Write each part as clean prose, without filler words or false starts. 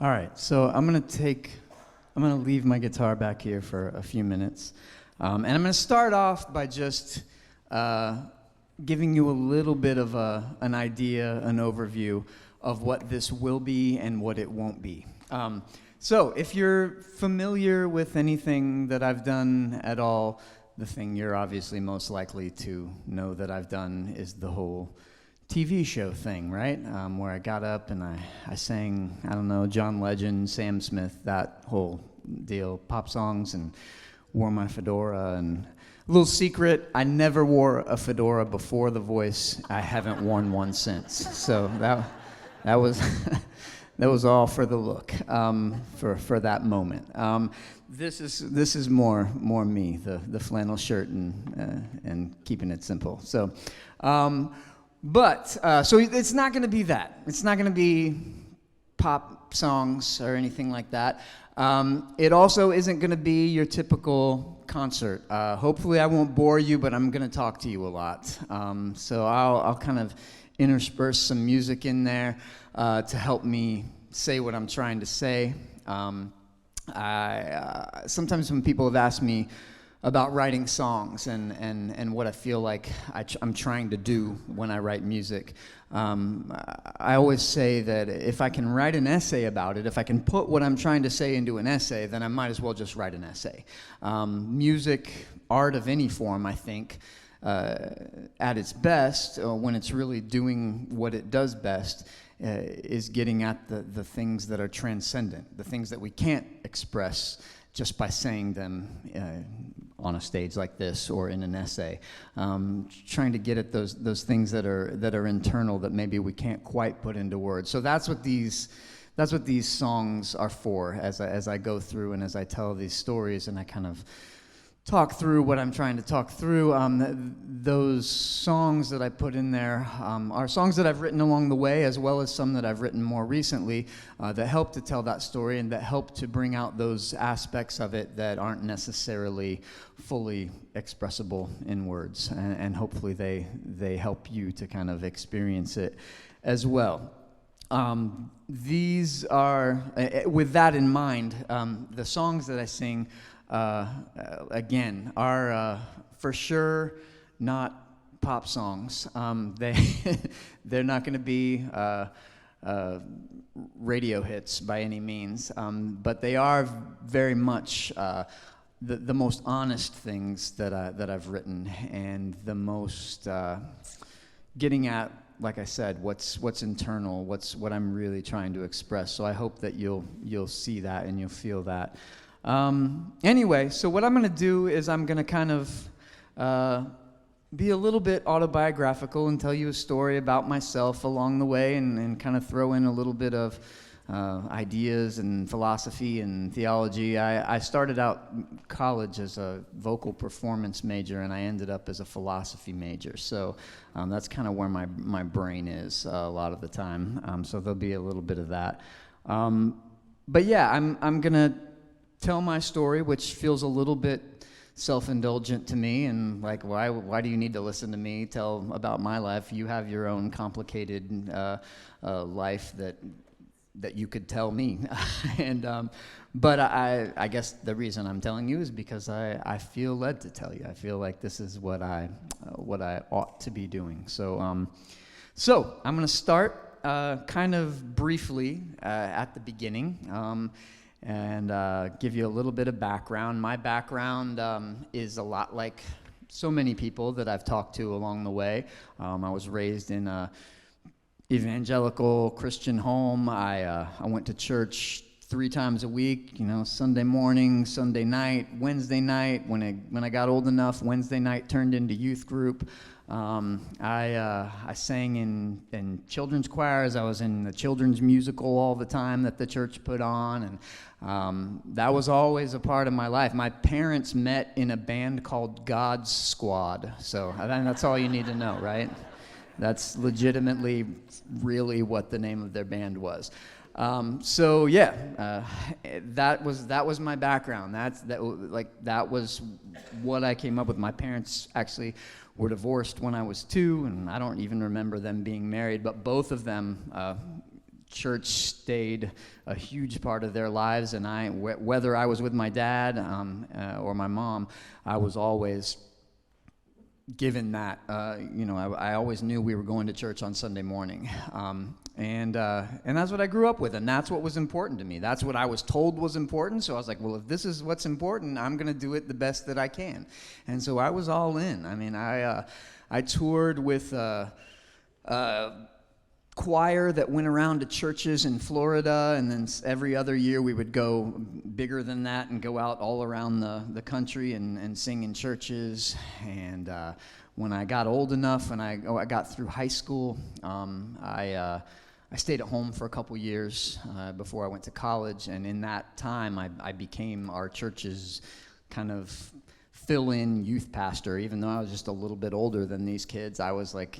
All right, so I'm gonna leave my guitar back here for a few minutes, and I'm gonna start off by just giving you a little bit of an idea, an overview of what this will be and what it won't be. So if you're familiar with anything that I've done at all, the thing you're obviously most likely to know that I've done is the whole TV show thing, right? Where I got up and I sang, I don't know, John Legend, Sam Smith, that whole deal, pop songs, and wore my fedora. And a little secret, I never wore a fedora before The Voice. I haven't worn one since. So that was that was all for the look, for that moment. This is more me, the flannel shirt and keeping it simple. So. So it's not going to be that. It's not going to be pop songs or anything like that. It also isn't going to be your typical concert. Hopefully I won't bore you, but I'm going to talk to you a lot. So I'll kind of intersperse some music in there to help me say what I'm trying to say. Sometimes when people have asked me about writing songs and what I feel like I'm trying to do when I write music. I always say that if I can write an essay about it, if I can put what I'm trying to say into an essay, then I might as well just write an essay. Music, art of any form, I think, at its best, when it's really doing what it does best, is getting at the things that are transcendent, the things that we can't express just by saying them on a stage like this or in an essay, trying to get at those things that are internal that maybe we can't quite put into words. So that's what these songs are for. As I go through and as I tell these stories and I kind of talk through what I'm trying to talk through, those songs that I put in there are songs that I've written along the way, as well as some that I've written more recently that help to tell that story and that help to bring out those aspects of it that aren't necessarily fully expressible in words, and hopefully they help you to kind of experience it as well. These are, with that in mind, the songs that I sing again, are for sure not pop songs. They're not going to be radio hits by any means, but they are very much the most honest things that I've written, and the most getting at, like I said, what's internal, what I'm really trying to express. So I hope that you'll see that and you'll feel that. Anyway, so what I'm going to do is I'm going to kind of be a little bit autobiographical and tell you a story about myself along the way, and kind of throw in a little bit of ideas and philosophy and theology. I started out college as a vocal performance major, and I ended up as a philosophy major. So that's kind of where my brain is a lot of the time. So there'll be a little bit of that. But yeah, I'm going to tell my story, which feels a little bit self-indulgent to me, and like, why do you need to listen to me tell about my life? You have your own complicated life that you could tell me. But I guess the reason I'm telling you is because I feel led to tell you. I feel like this is what I ought to be doing. So I'm going to start kind of briefly at the beginning. And give you a little bit of background. My background is a lot like so many people that I've talked to along the way. I was raised in a evangelical Christian home. I went to church 3 times a week, Sunday morning, Sunday night, Wednesday night. When I got old enough, Wednesday night turned into youth group. I sang in children's choirs. I was in the children's musical all the time that the church put on, and that was always a part of my life. My parents met in a band called God's Squad, so that's all you need to know, right? That's legitimately really what the name of their band was. That was my background. That was what I came up with. My parents actually were divorced when I was 2, and I don't even remember them being married, but both of them church stayed a huge part of their lives, and whether I was with my dad or my mom, I was always given that. I always knew we were going to church on Sunday morning, and that's what I grew up with, and that's what was important to me. That's what I was told was important. So I was like, well, if this is what's important, I'm going to do it the best that I can. And so I was all in. I mean, I toured with choir that went around to churches in Florida, and then every other year we would go bigger than that and go out all around the country and sing in churches. And when I got old enough and I got through high school, I stayed at home for a couple years before I went to college, and in that time I became our church's kind of fill-in youth pastor. Even though I was just a little bit older than these kids, I was like,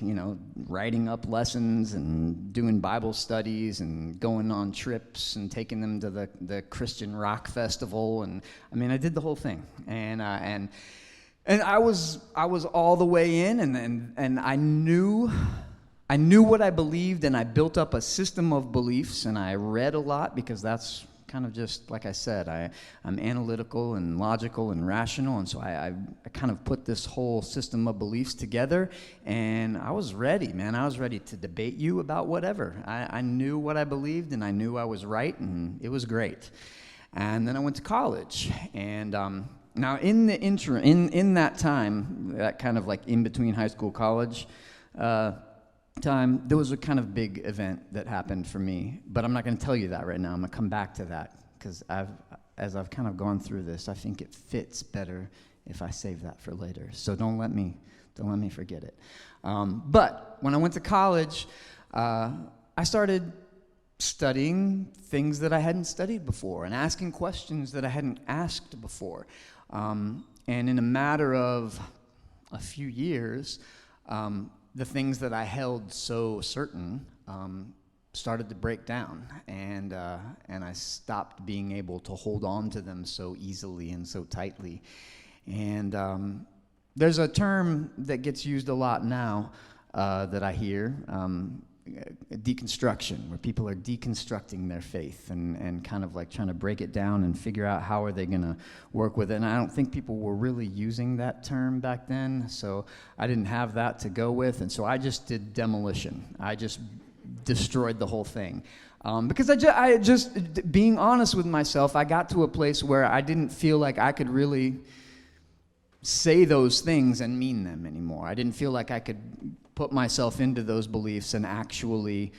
writing up lessons and doing Bible studies and going on trips and taking them to the Christian rock festival, and I mean, I did the whole thing, and I was all the way in, and I knew what I believed, and I built up a system of beliefs, and I read a lot because that's kind of just, like I said, I'm analytical and logical and rational, and so I kind of put this whole system of beliefs together, and I was ready, man. I was ready to debate you about whatever. I knew what I believed, and I knew I was right, and it was great. And then I went to college, and now in the interim, in that time, that kind of like in between high school, college time, there was a kind of big event that happened for me, but I'm not going to tell you that right now. I'm going to come back to that because as I've kind of gone through this, I think it fits better if I save that for later. So don't let me forget it. But when I went to college, I started studying things that I hadn't studied before and asking questions that I hadn't asked before. And in a matter of a few years, the things that I held so certain started to break down, and I stopped being able to hold on to them so easily and so tightly. And there's a term that gets used a lot now that I hear, deconstruction, where people are deconstructing their faith and kind of like trying to break it down and figure out how are they going to work with it. And I don't think people were really using that term back then, so I didn't have that to go with, and so I just did demolition. I just destroyed the whole thing. Because I just, being honest with myself, I got to a place where I didn't feel like I could really say those things and mean them anymore. I didn't feel like I could put myself into those beliefs and actually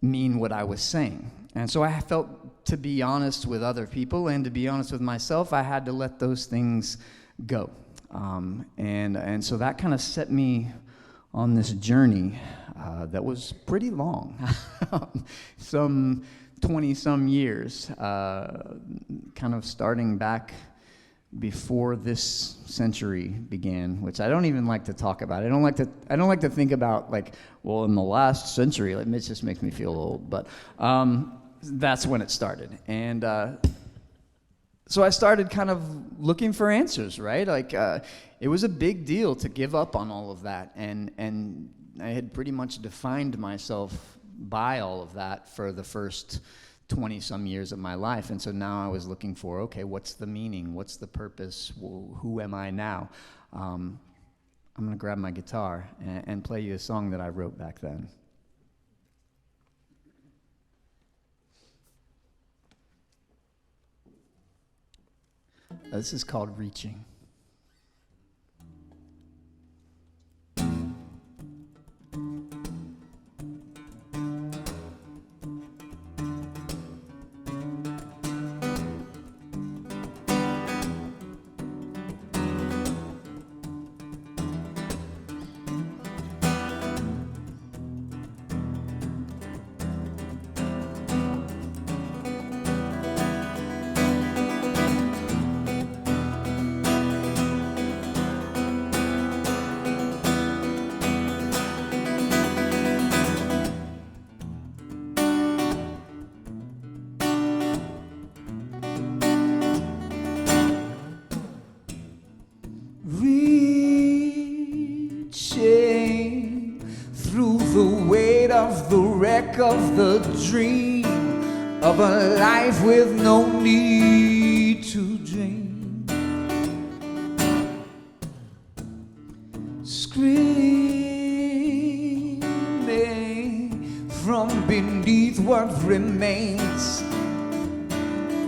mean what I was saying. And so I felt, to be honest with other people and to be honest with myself, I had to let those things go. And so that kind of set me on this journey that was pretty long, some 20-some years, kind of starting back before this century began, which I don't even like to talk about. I don't like to think about like, well, in the last century. It just makes me feel old. But that's when it started, and so I started kind of looking for answers. Right, like it was a big deal to give up on all of that, and I had pretty much defined myself by all of that for the first 20-some years of my life, and so now I was looking for, okay, what's the meaning? What's the purpose? Who am I now? I'm going to grab my guitar and play you a song that I wrote back then. This is called Reaching. of the wreck of the dream of a life with no need to dream. Screaming from beneath what remains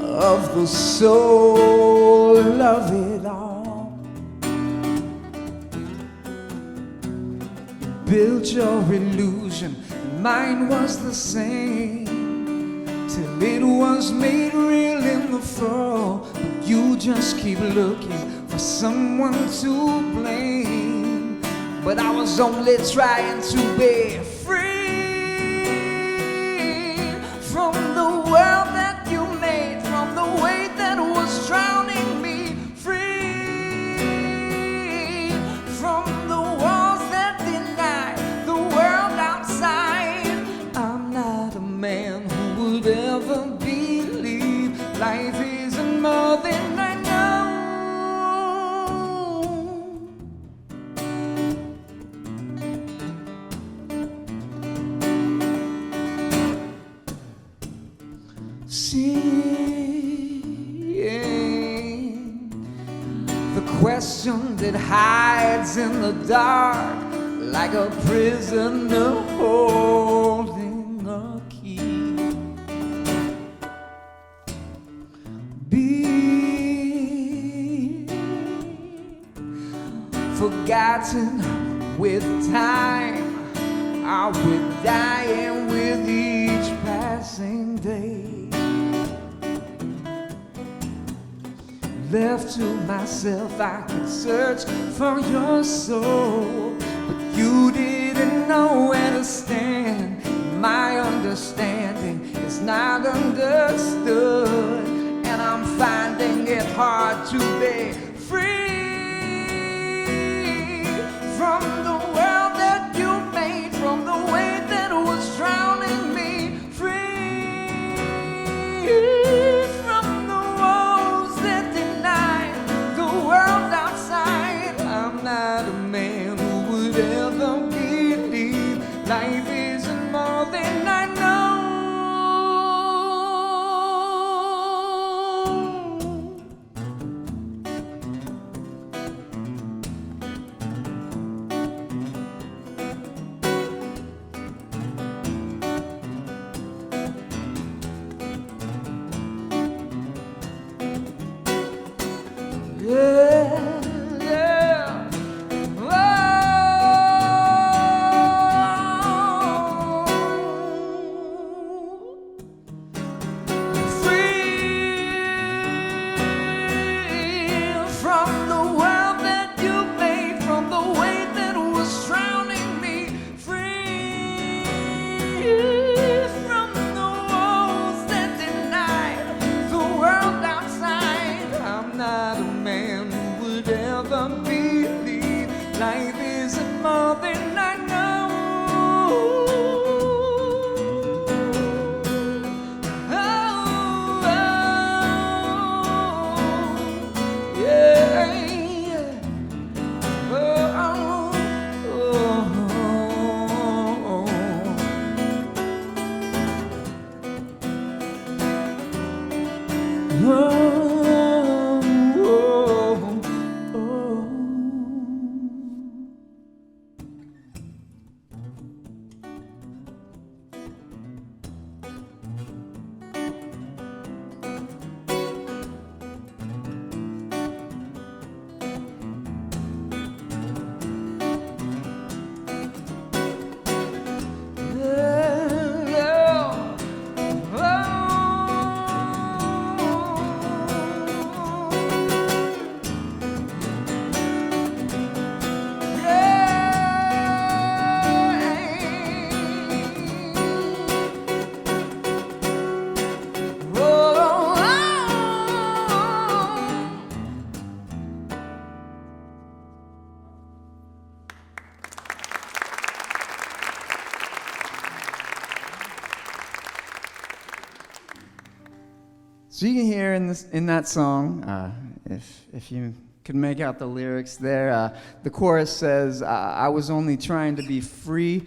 of the soul of it all. Built your illusion, and mine was the same, till it was made real in the fall. But you just keep looking for someone to blame. But I was only trying to be free from the world that you made, from the weight that was drowning me, free from the walls that deny the world outside. I'm not a man who would ever believe life isn't more than I know. Seeing the question that hides in the dark, like a prisoner holding a key. Be forgotten with time. Are we dying with each passing day? Left to myself, I could search for your soul, but you didn't know where to stand. My understanding is not understood, and I'm finding it hard to be free from the world that you made, from the weight that was drowning me, free from the walls that deny the world outside. I'm not a man who would ever believe life isn't more than I know. So you can hear in that song, if you can make out the lyrics there, the chorus says, I was only trying to be free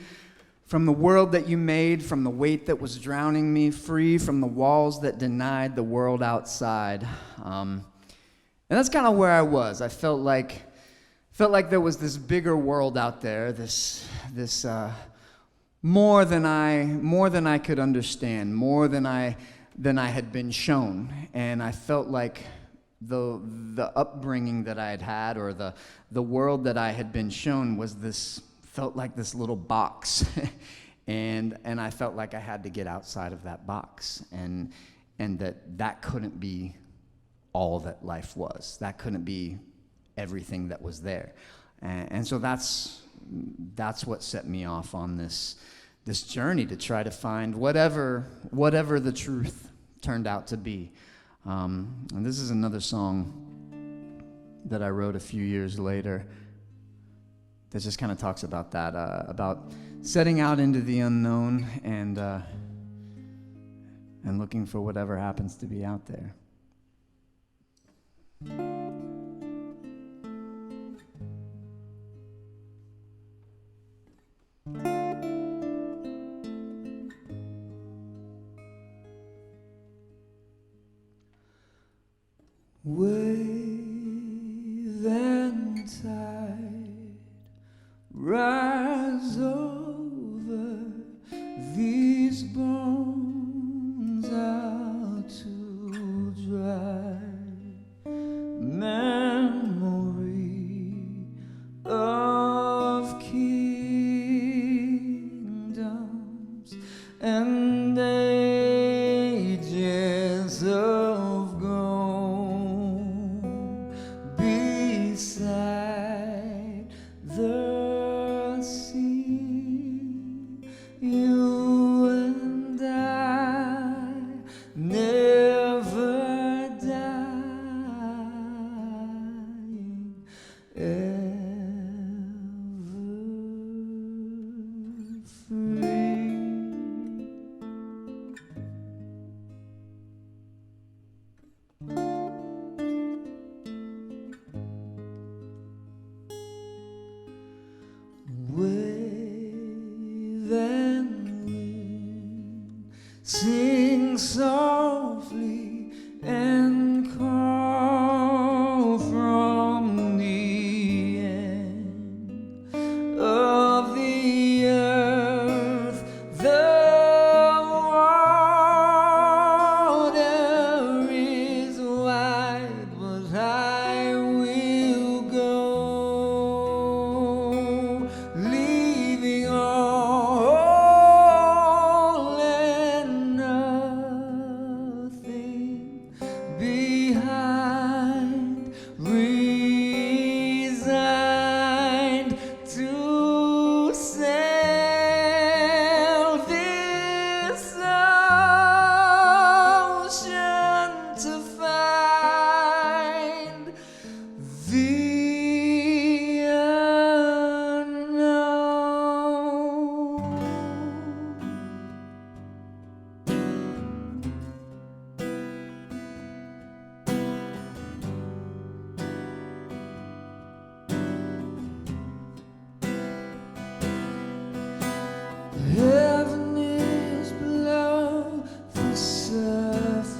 from the world that you made, from the weight that was drowning me, free from the walls that denied the world outside. And that's kind of where I was. I felt like there was this bigger world out there, this more than I could understand, more than I had been shown. And I felt like the upbringing that I had had, or the world that I had been shown, felt like this little box. and I felt like I had to get outside of that box, and that couldn't be all that life was. That couldn't be everything that was there. And so that's what set me off on this journey to try to find whatever the truth turned out to be. And this is another song that I wrote a few years later that just kind of talks about that, about setting out into the unknown and looking for whatever happens to be out there. Wave and tide rise over these bones out to dry. Memory of kingdoms and ages of gold beside the sea. You and I never dying, ever free. Wave and wind sing softly and call from the end of the earth. The water is wide, but I will go, leaving all and nothing behind, resigned to sail this ocean to find the unknown. Heaven is below the surface.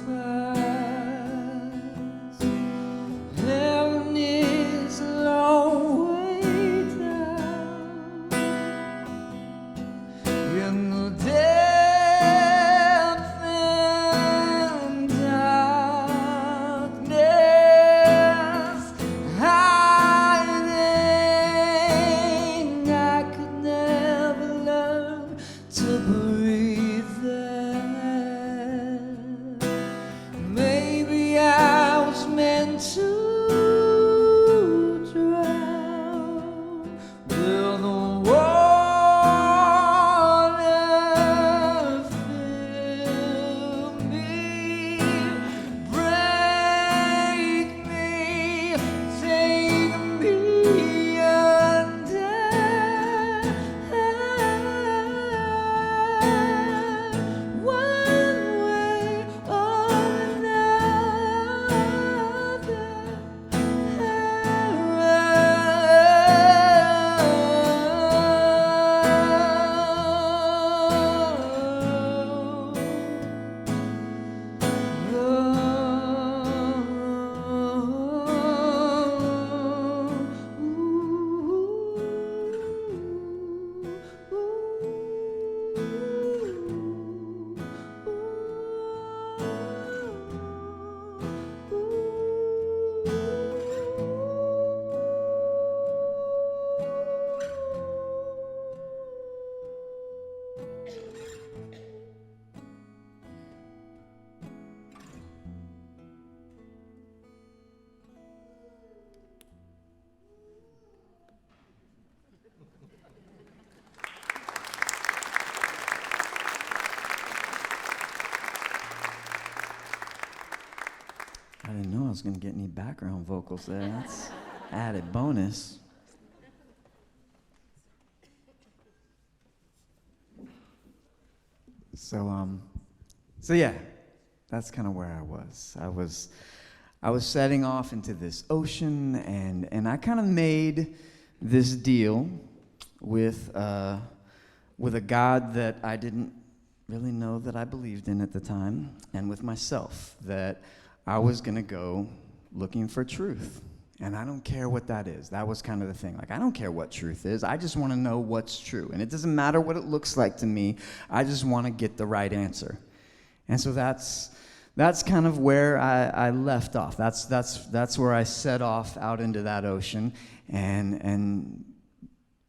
Heaven is a long way down in the depth and darkness, hiding. I could never learn to breathe there. Maybe I was meant to drown where the water was going to get any background vocals there. That's added bonus. So yeah, that's kind of where I was. I was setting off into this ocean, and I kind of made this deal with a God that I didn't really know that I believed in at the time, and with myself, that I was going to go looking for truth. And I don't care what that is. That was kind of the thing. Like, I don't care what truth is. I just want to know what's true. And it doesn't matter what it looks like to me. I just want to get the right answer. And so that's kind of where I left off. That's where I set off out into that ocean and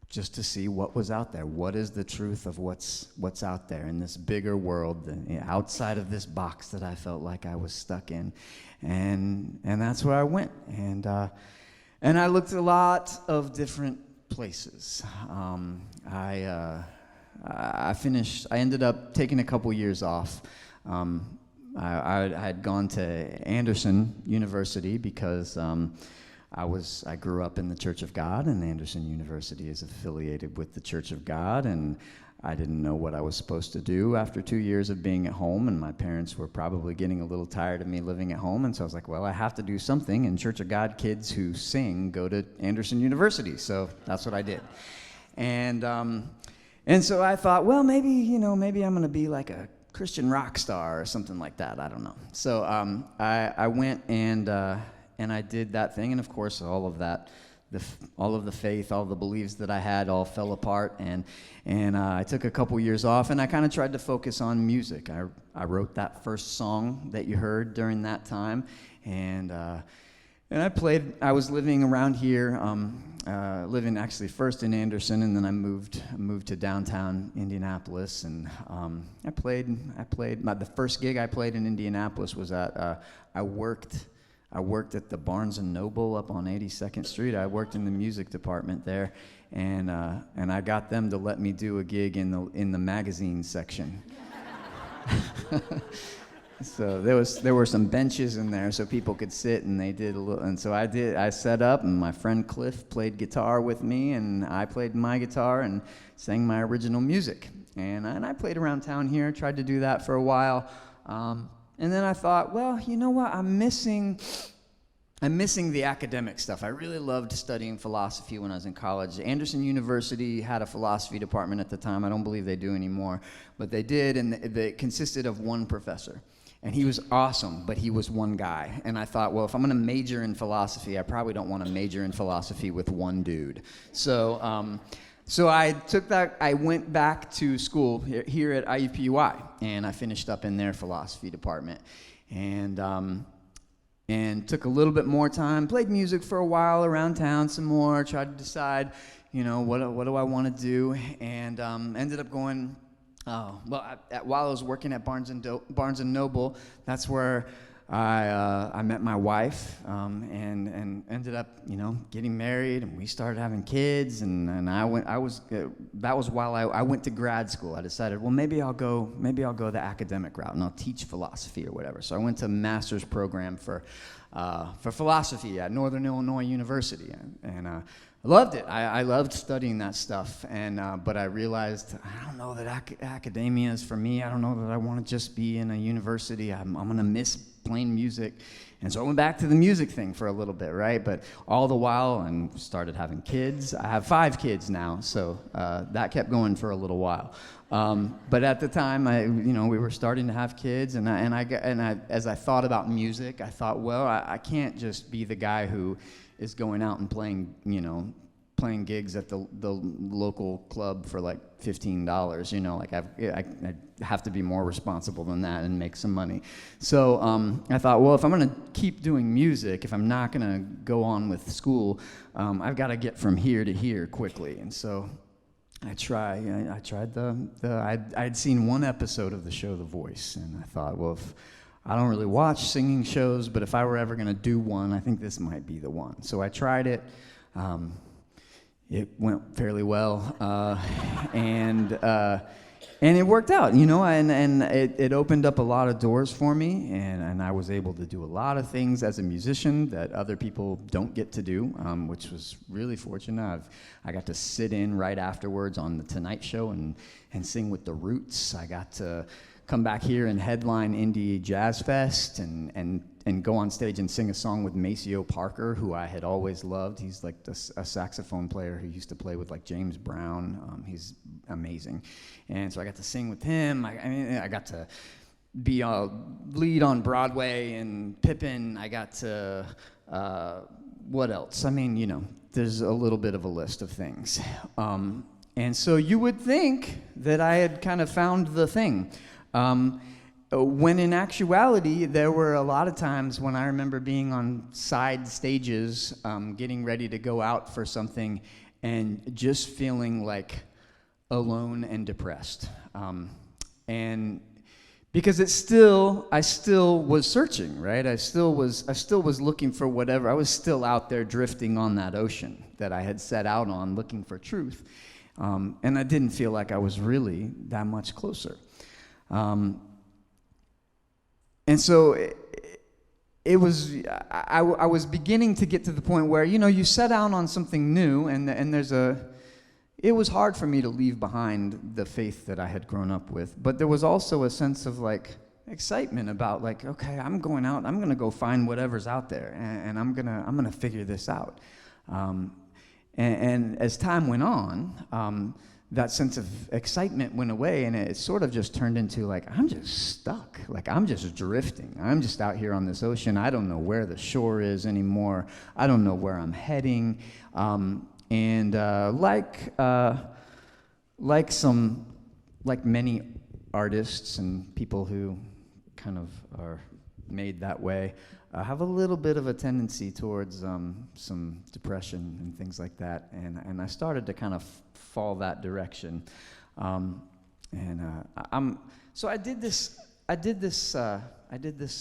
just to see what was out there. What is the truth of what's out there in this bigger world, outside of this box that I felt like I was stuck in. And that's where I went. And I looked at a lot of different places. I ended up taking a couple years off. I had gone to Anderson University because I grew up in the Church of God, and Anderson University is affiliated with the Church of God, and I didn't know what I was supposed to do after 2 years of being at home, and my parents were probably getting a little tired of me living at home, and so I was like, well, I have to do something, and Church of God kids who sing go to Anderson University, so that's what I did. And so I thought, well, maybe I'm going to be like a Christian rock star or something like that. I don't know. So I went and I did that thing, and of course, all of that, all of the faith, all of the beliefs that I had all fell apart, and I took a couple years off, and I kind of tried to focus on music. I wrote that first song that you heard during that time, and I played. I was living around here, living actually first in Anderson, and then I moved to downtown Indianapolis, and I played. The first gig I played in Indianapolis was at I worked at the Barnes & Noble up on 82nd Street. I worked in the music department there, and I got them to let me do a gig in the magazine section. So there were some benches in there so people could sit, and they did a little. And so I set up, and my friend Cliff played guitar with me, and I played my guitar and sang my original music. And I played around town here, tried to do that for a while. And then I thought, well, you know what? I'm missing the academic stuff. I really loved studying philosophy when I was in college. Anderson University had a philosophy department at the time. I don't believe they do anymore, but they did, and it consisted of one professor. And he was awesome, but he was one guy. And I thought, well, if I'm going to major in philosophy, I probably don't want to major in philosophy with one dude. So I took that. I went back to school here at IUPUI, and I finished up in their philosophy department, and took a little bit more time. Played music for a while around town, some more. Tried to decide, what do I want to do, and ended up going. While I was working at Barnes & Noble, that's where I met my wife, and ended up, getting married, and we started having kids, and that was while I went to grad school. I decided, well, maybe I'll go the academic route, and I'll teach philosophy or whatever. So I went to a master's program for philosophy at Northern Illinois University, and I loved it. I loved studying that stuff, but I realized I don't know that academia is for me. I don't know that I want to just be in a university. I'm going to miss playing music. And so I went back to the music thing for a little bit, right? But all the while, and started having kids. I have 5 kids now, so that kept going for a little while. But at the time, we were starting to have kids, and as I thought about music, I thought, well, I can't just be the guy who is going out and playing gigs at the local club for like $15. I have to be more responsible than that and make some money. So I thought, well, if I'm going to keep doing music, if I'm not going to go on with school, I've got to get from here to here quickly. And so I tried I'd seen one episode of the show The Voice, and I thought, well, if I don't really watch singing shows, but if I were ever going to do one, I think this might be the one. So I tried it. It went fairly well, and And it worked out, and it opened up a lot of doors for me, and I was able to do a lot of things as a musician that other people don't get to do, which was really fortunate. I got to sit in right afterwards on The Tonight Show and sing with The Roots. I got to come back here and headline Indie Jazz Fest and go on stage and sing a song with Maceo Parker, who I had always loved. He's like a saxophone player who used to play with like James Brown. He's amazing. And so I got to sing with him. I got to be a lead on Broadway and Pippin. I got to, what else? There's a little bit of a list of things. And so you would think that I had kind of found the thing. When in actuality, there were a lot of times when I remember being on side stages, getting ready to go out for something, and just feeling like alone and depressed. And because I still was searching, right? I still was looking for whatever. I was still out there drifting on that ocean that I had set out on, looking for truth. And I didn't feel like I was really that much closer. And so I was beginning to get to the point where, you set out on something new, and it was hard for me to leave behind the faith that I had grown up with, but there was also a sense of like excitement about like, okay, I'm going out, I'm gonna go find whatever's out there, and I'm gonna figure this out. And as time went on, that sense of excitement went away, and it sort of just turned into like, I'm just stuck. Like, I'm just drifting. I'm just out here on this ocean. I don't know where the shore is anymore. I don't know where I'm heading. Like many artists and people who kind of are made that way, have a little bit of a tendency towards some depression and things like that, and I started to kind of fall that direction, so I did this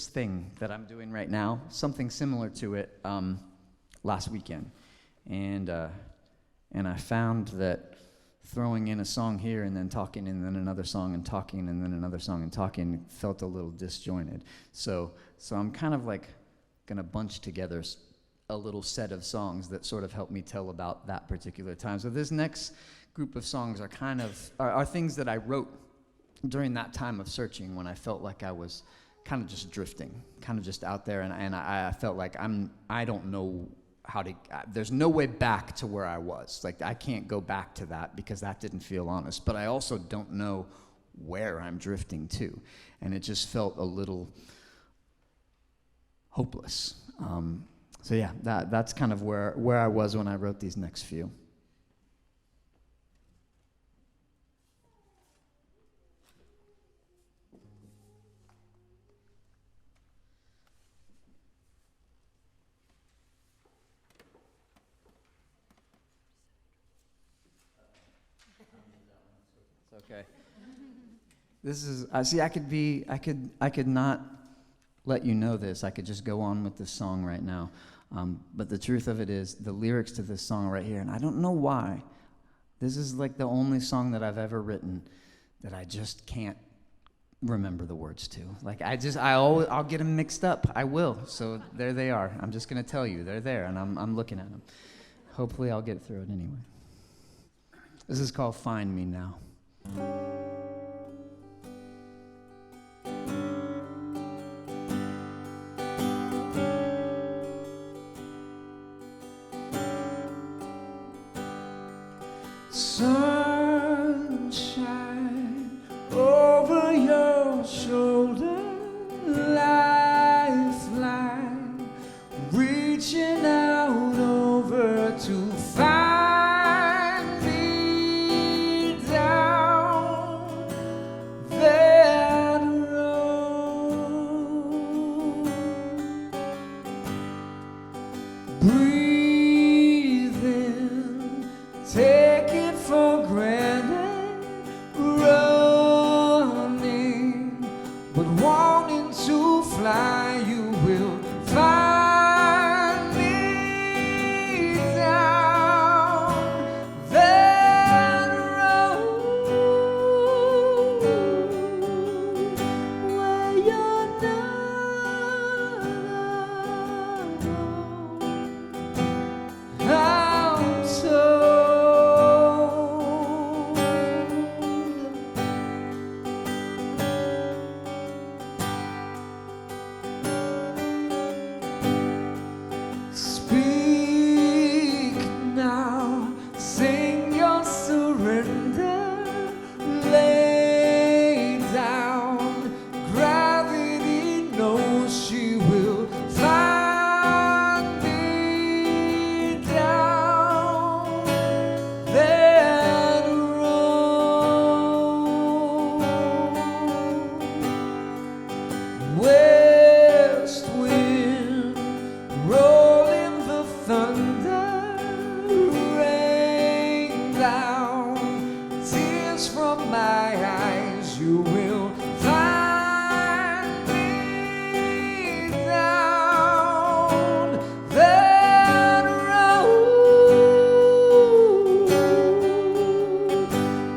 thing that I'm doing right now, something similar to it, last weekend, and I found that throwing in a song here and then talking and then another song and talking and then another song and talking felt a little disjointed. So I'm kind of like gonna bunch together a little set of songs that sort of help me tell about that particular time. So this next group of songs are things that I wrote during that time of searching, when I felt like I was kind of just drifting, kind of just out there, and I felt like I don't know how to, there's no way back to where I was. Like, I can't go back to that because that didn't feel honest, but I also don't know where I'm drifting to, and it just felt a little hopeless. So yeah, that's kind of where I was when I wrote these next few. Okay. This is, I could not let you know this. I could just go on with this song right now. But the truth of it is, the lyrics to this song right here, and I don't know why, this is like the only song that I've ever written that I just can't remember the words to. Like, I'll get them mixed up. I will. So there they are. I'm just going to tell you. They're there, and I'm looking at them. Hopefully I'll get through it anyway. This is called Find Me Now. Sunshine over your shoulder, lifeline reaching out over to find me down. tears from my eyes, you will find me down that road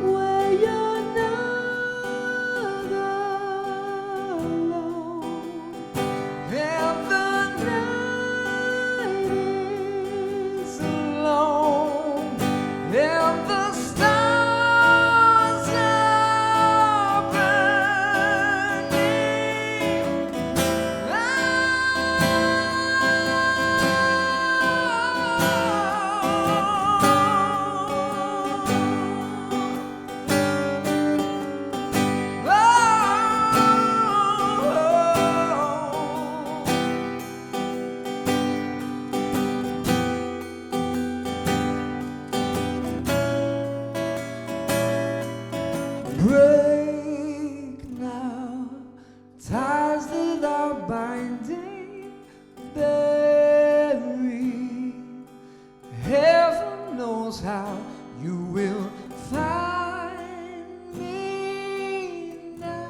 where you're not alone, and the night is long, and the stars are burning. Break now ties that are binding, bury. Heaven knows how you will find me now.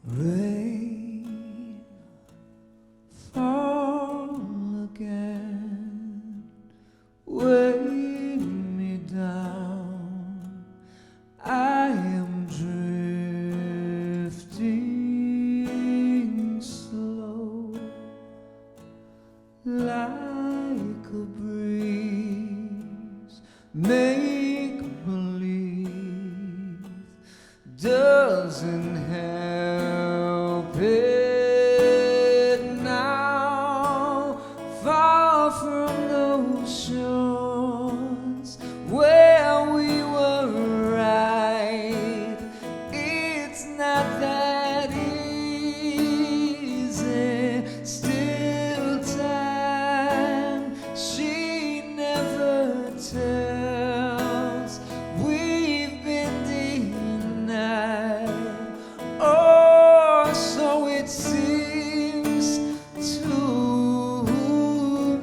Rain fall again, weigh me down. I am drifting slow, like a breeze. Make believe doesn't help it now. Far from those shores where we were right, it's not that easy. Still time she never tells. We've been denied. Oh, so it seems to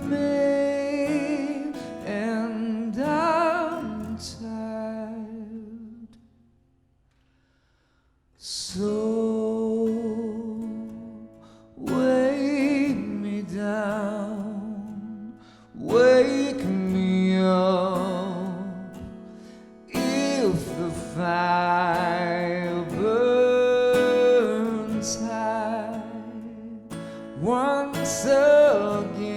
me, and I'm tired. So weigh me down, wake me up. If the fire burns high once again,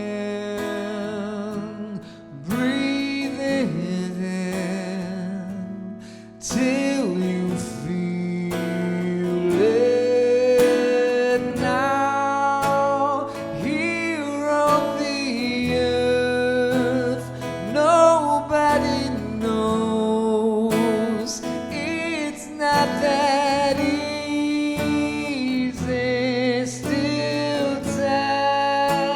breathe it in till you feel it now. Here on the earth, nobody knows. It's not that easy. Still time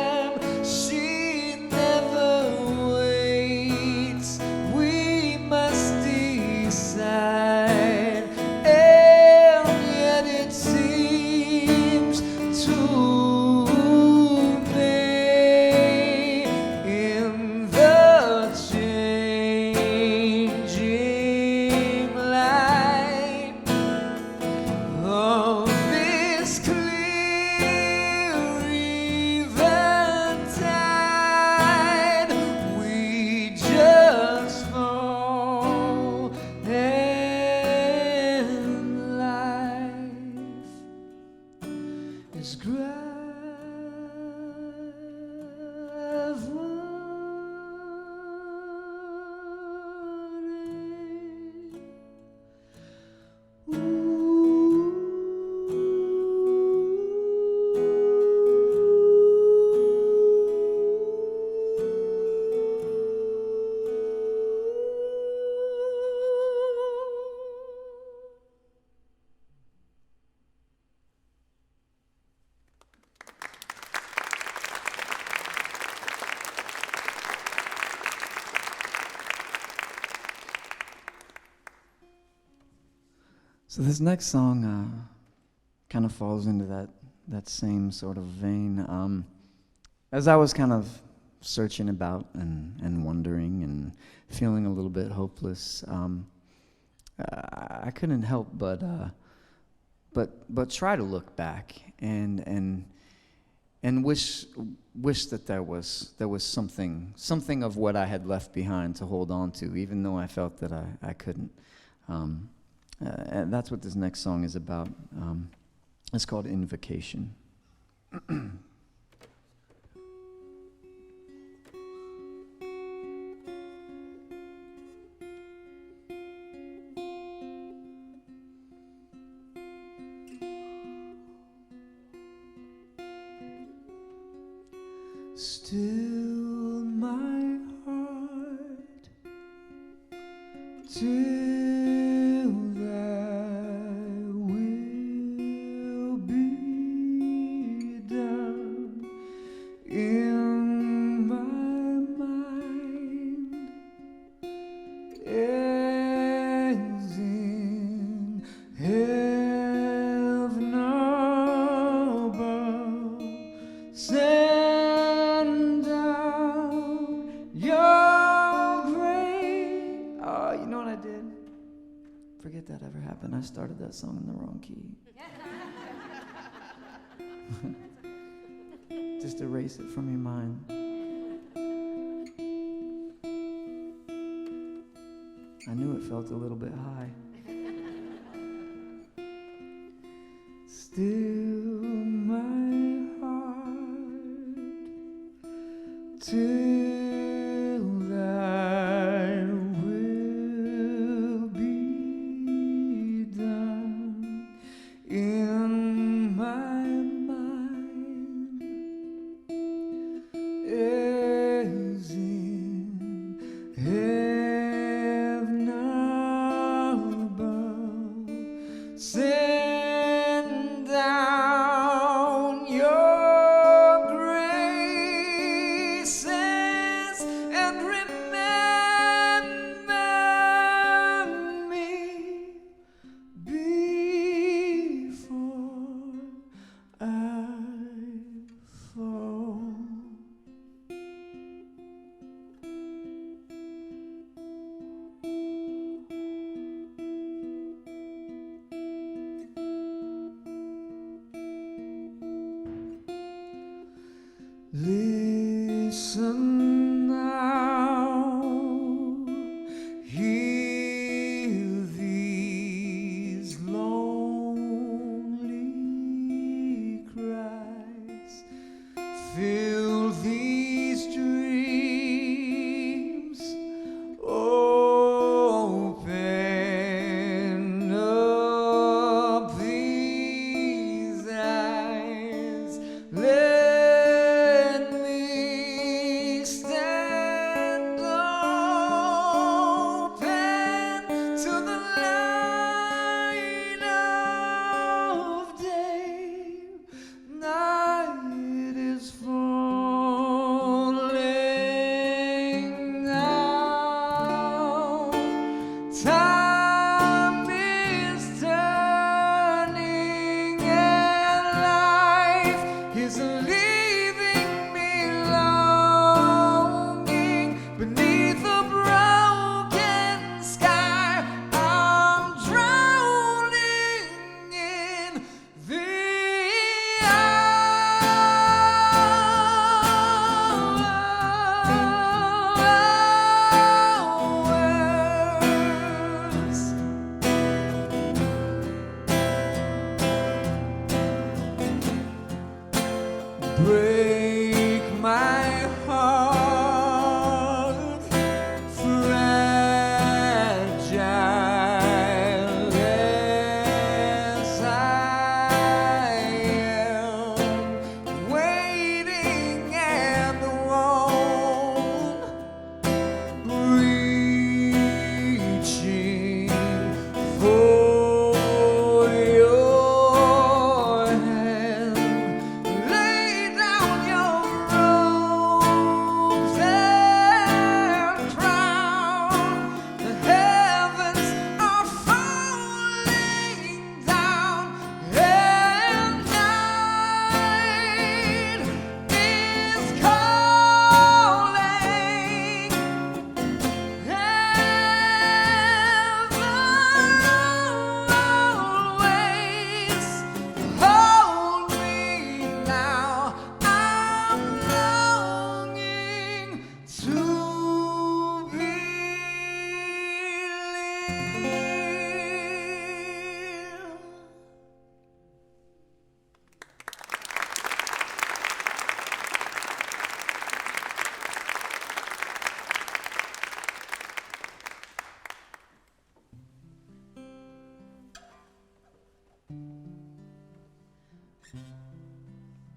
as gravity. So this next song kind of falls into that same sort of vein. As I was kind of searching about and wondering and feeling a little bit hopeless, I couldn't help but try to look back and wish that there was something of what I had left behind to hold on to, even though I felt that I couldn't. And that's what this next song is about. It's called Invocation. Still my heart till thy will be done in my mind as in heaven above. Send down your grace. Oh, you know what I did? Forget that ever happened. I started that song in the wrong key. Just erase it from your mind. I knew it felt a little bit high. Still my heart till thy will be done in my mind as in heaven above. Send down your graces and remember me before I fall. Listen now, hear these lonely cries, fill these dreams, open up these eyes, let me break my heart, fragile as I am, waiting at the wall, reaching for your hand. Lay down your robes and crown. The heavens are falling down, and night is calling. Always hold me now. I'm longing to believe.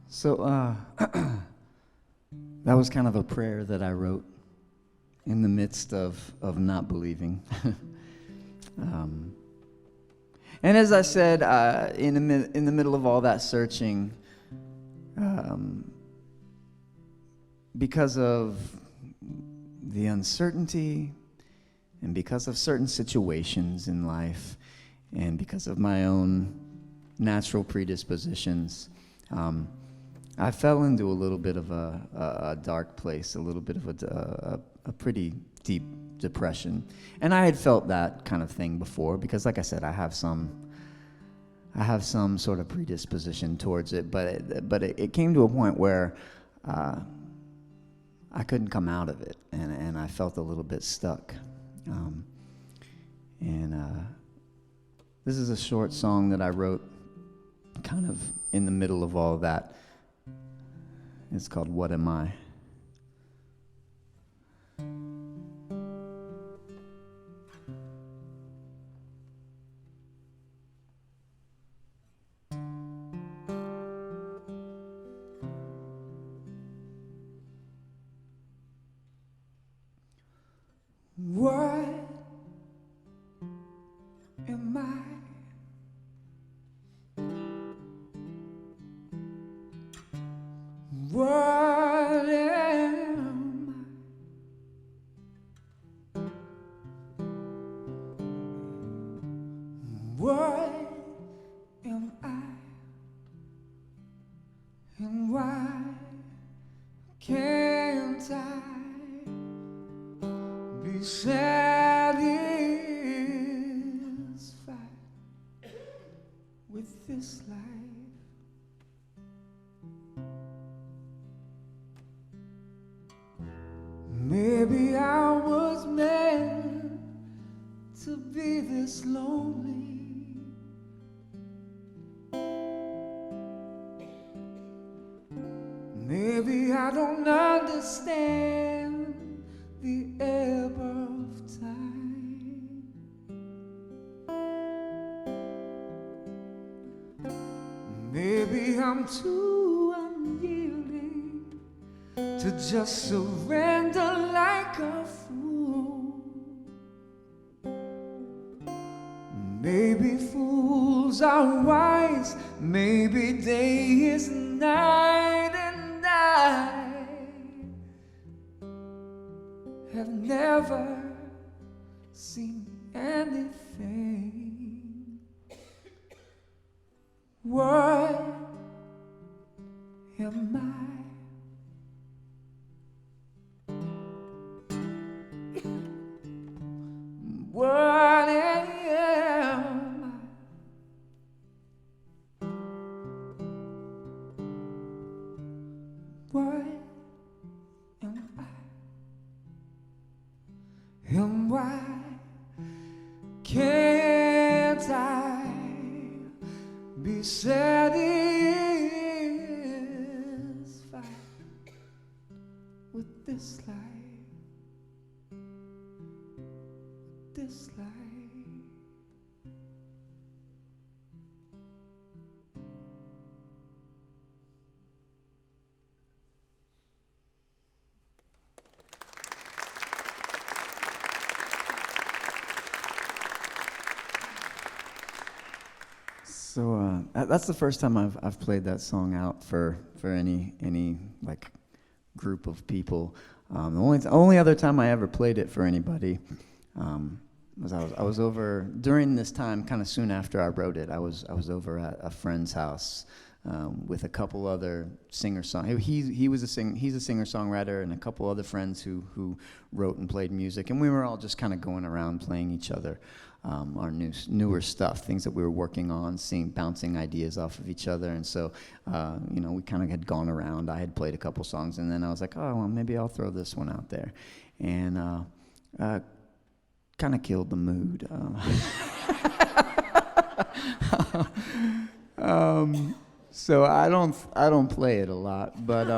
So, that was kind of a prayer that I wrote in the midst of not believing. And as I said, in the middle of all that searching, because of the uncertainty and because of certain situations in life and because of my own natural predispositions, I fell into a little bit of a dark place, a little bit of a pretty deep depression. And I had felt that kind of thing before because, like I said, I have some sort of predisposition towards it, but it came to a point where I couldn't come out of it, and I felt a little bit stuck. This is a short song that I wrote kind of in the middle of all that. It's called What Am I? What am I? What am I? What am I? And why can't I be satisfied with this life? Maybe I was meant to be this lonely. Maybe I don't understand the ebb of time. Maybe I'm too unyielding to just surrender like a fool. Maybe fools are wise, maybe day is night, and I have never seen anything. What am I? What am I? What am I? And why can't I be satisfied with this life, this life. So that's the first time I've played that song out for any like group of people. The only other time I ever played it for anybody was I was over during this time, kind of soon after I wrote it. I was over at a friend's house with a couple other singer-songwriters. He's a singer-songwriter, and a couple other friends who wrote and played music, and we were all just kind of going around playing each other. Our newer stuff, things that we were working on, bouncing ideas off of each other. And so, we kind of had gone around. I had played a couple songs, and then I was like, oh, well, maybe I'll throw this one out there. And kind of killed the mood. So I don't play it a lot, but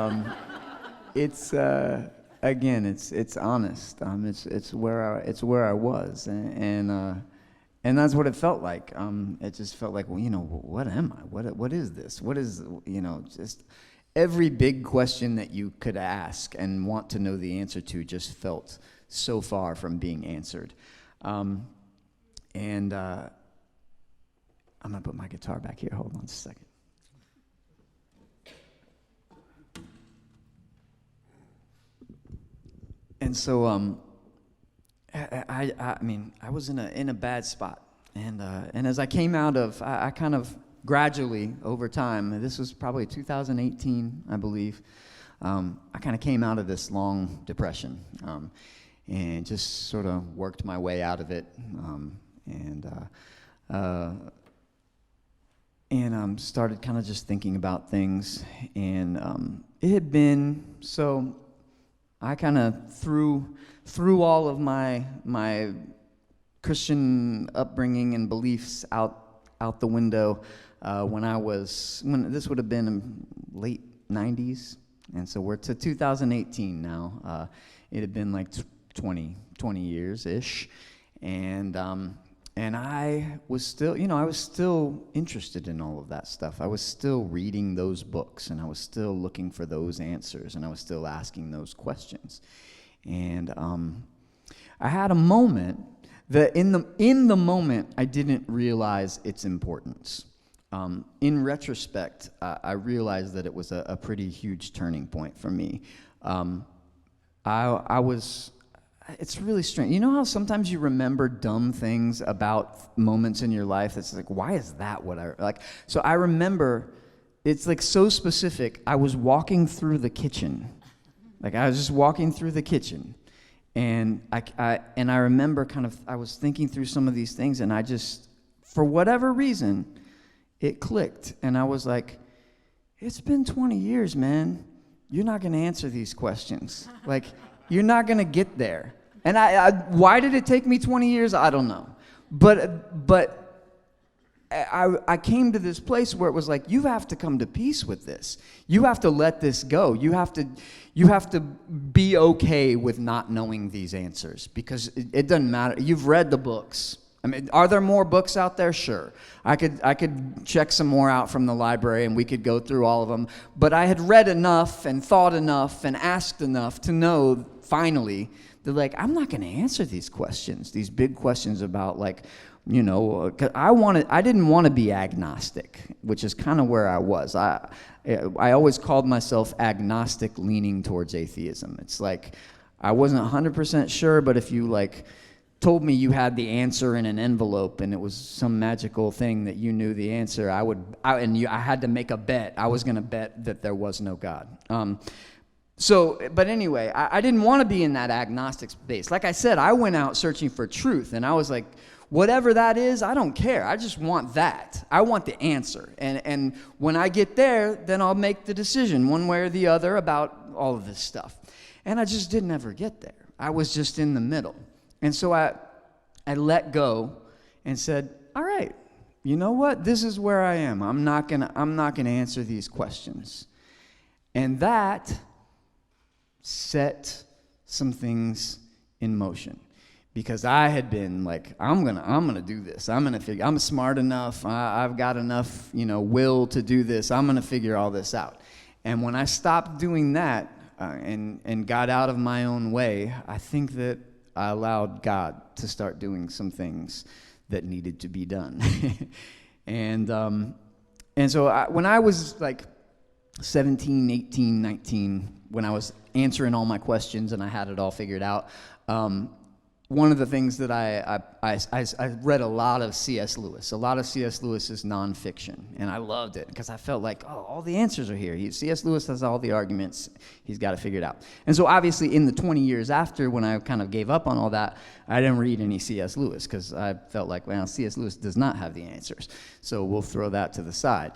it's again, it's honest. It's where I was, and that's what it felt like. It just felt like, well, what am I? What is this? What is, just every big question that you could ask and want to know the answer to just felt so far from being answered. And I'm gonna put my guitar back here. Hold on just a second. And so, I mean, I was in a bad spot, and as I came out of, I kind of gradually over time. This was probably 2018, I believe. I kind of came out of this long depression, and just sort of worked my way out of it, and started kind of just thinking about things, and it had been so. I kind of threw all of my Christian upbringing and beliefs out the window when this would have been in late 90s, and so we're to 2018 now. It had been like 20 years ish, and I was still, I was still interested in all of that stuff. I was still reading those books, and I was still looking for those answers, and I was still asking those questions. And I had a moment that in the moment I didn't realize its importance. In retrospect, I realized that it was a pretty huge turning point for me. It's really strange. You know how sometimes you remember dumb things about moments in your life that's like, why is that what I like? So I remember, it's like so specific. I was walking through the kitchen. Like I was just walking through the kitchen. And I remember I was thinking through some of these things, and I just, for whatever reason, it clicked. And I was like, it's been 20 years, man. You're not going to answer these questions. Like, you're not going to get there. And why did it take me 20 years? I don't know. But I came to this place where it was like, you have to come to peace with this. You have to let this go. You have to be okay with not knowing these answers, because it doesn't matter. You've read the books. I mean, are there more books out there? Sure. I could check some more out from the library, and we could go through all of them. But I had read enough and thought enough and asked enough to know, finally, that, like, I'm not going to answer these questions, these big questions about, like, 'cause I didn't want to be agnostic, which is kind of where I was. I always called myself agnostic, leaning towards atheism. It's like I wasn't 100% sure, but if you, like, told me you had the answer in an envelope and it was some magical thing that you knew the answer, I had to make a bet. I was going to bet that there was no God. But anyway, I didn't want to be in that agnostic space. Like I said, I went out searching for truth, and I was like, whatever that is, I don't care. I just want that. I want the answer. And when I get there, then I'll make the decision one way or the other about all of this stuff. And I just didn't ever get there. I was just in the middle. And so I let go and said, all right, you know what? This is where I am. I'm not gonna answer these questions. And that set some things in motion. Because I had been like, I'm gonna do this. I'm smart enough. I've got enough, will to do this. I'm gonna figure all this out. And when I stopped doing that and got out of my own way, I think that I allowed God to start doing some things that needed to be done. and so when I was like 17, 18, 19, when I was answering all my questions and I had it all figured out, one of the things that I read a lot of C.S. Lewis. A lot of C.S. Lewis's nonfiction, and I loved it because I felt like, all the answers are here. C.S. Lewis has all the arguments. He's got it figured out. And so obviously in the 20 years after, when I kind of gave up on all that, I didn't read any C.S. Lewis because I felt like, well, C.S. Lewis does not have the answers. So we'll throw that to the side.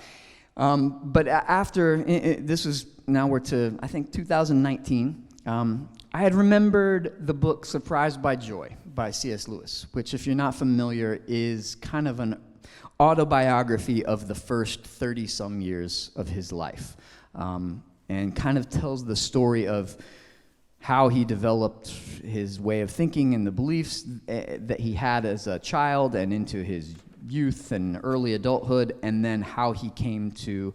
But after, we're to, I think, 2019, I had remembered the book Surprised by Joy by C.S. Lewis, which, if you're not familiar, is kind of an autobiography of the first 30-some years of his life, and kind of tells the story of how he developed his way of thinking and the beliefs that he had as a child and into his youth and early adulthood, and then how he came to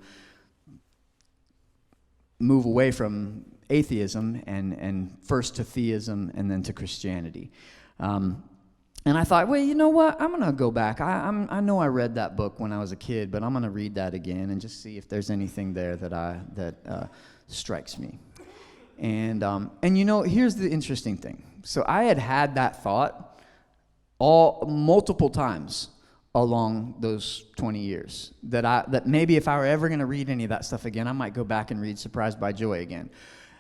move away from atheism and first to theism and then to Christianity. And I thought, well, you know what? I'm going to go back. I know I read that book when I was a kid, but I'm going to read that again and just see if there's anything there that strikes me. And here's the interesting thing. So I had that thought multiple times along those 20 years that maybe if I were ever going to read any of that stuff again, I might go back and read Surprised by Joy again.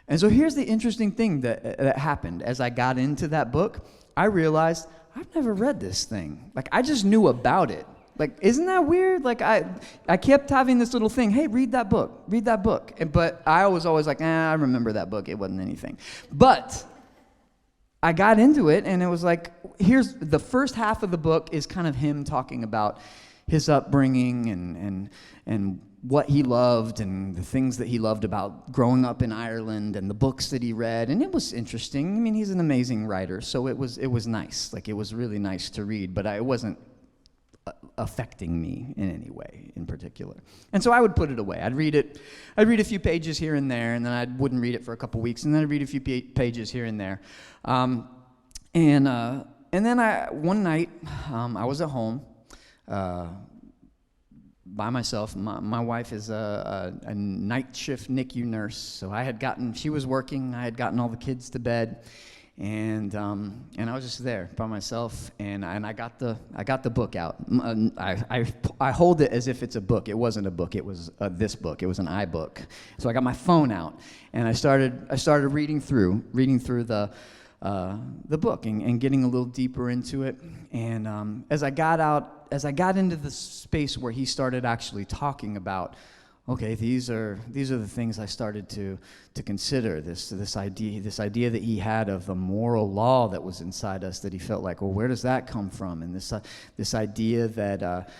And so here's the interesting thing that happened. As I got into that book, I realized I've never read this thing. Like, I just knew about it. Like, isn't that weird? Like, I kept having this little thing, hey, read that book. But I was always like, I remember that book. It wasn't anything. But I got into it, and it was like, here's the first half of the book is kind of him talking about his upbringing and what he loved and the things that he loved about growing up in Ireland and the books that he read, and it was interesting. I mean, he's an amazing writer, so it was nice. Like, it was really nice to read, but it wasn't affecting me in any way in particular. And so I would put it away. I'd read a few pages here and there, and then I wouldn't read it for a couple weeks, and then I'd read a few pages here and there. And then one night, I was at home by myself. My wife is a night shift NICU nurse, so she was working, I had gotten all the kids to bed, and I was just there by myself, and I got the book out. I hold it as if it's a book. It wasn't a book. It was this book. It was an iBook. So I got my phone out, and I started reading through the book and getting a little deeper into it. And as I got into the space where he started actually talking about, okay, these are the things I started to consider. This idea that he had of the moral law that was inside us, that he felt like, well, where does that come from? And this idea that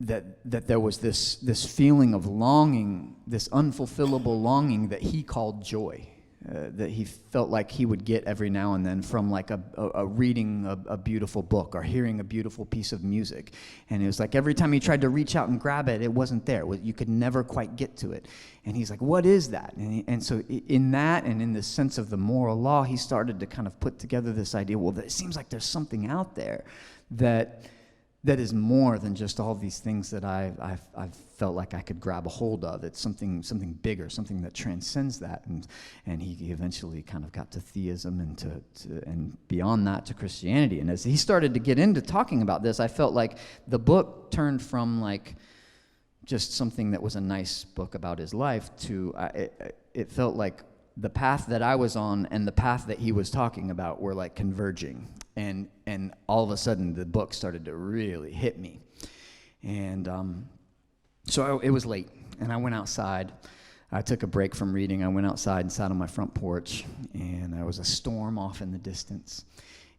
there was this feeling of longing, this unfulfillable longing that he called joy. That he felt like he would get every now and then from like a reading a beautiful book or hearing a beautiful piece of music. And it was like every time he tried to reach out and grab it, it wasn't there. You could never quite get to it. And he's like, what is that? And so in that and in the sense of the moral law, he started to kind of put together this idea, well, it seems like there's something out there that is more than just all these things that I've felt like I could grab a hold of. It's something bigger, something that transcends that. And he eventually kind of got to theism and beyond that to Christianity. And as he started to get into talking about this, I felt like the book turned from like just something that was a nice book about his life to it felt like the path that I was on and the path that he was talking about were like converging. And all of a sudden, the book started to really hit me. And so it was late, and I went outside. I took a break from reading. I went outside and sat on my front porch, and there was a storm off in the distance.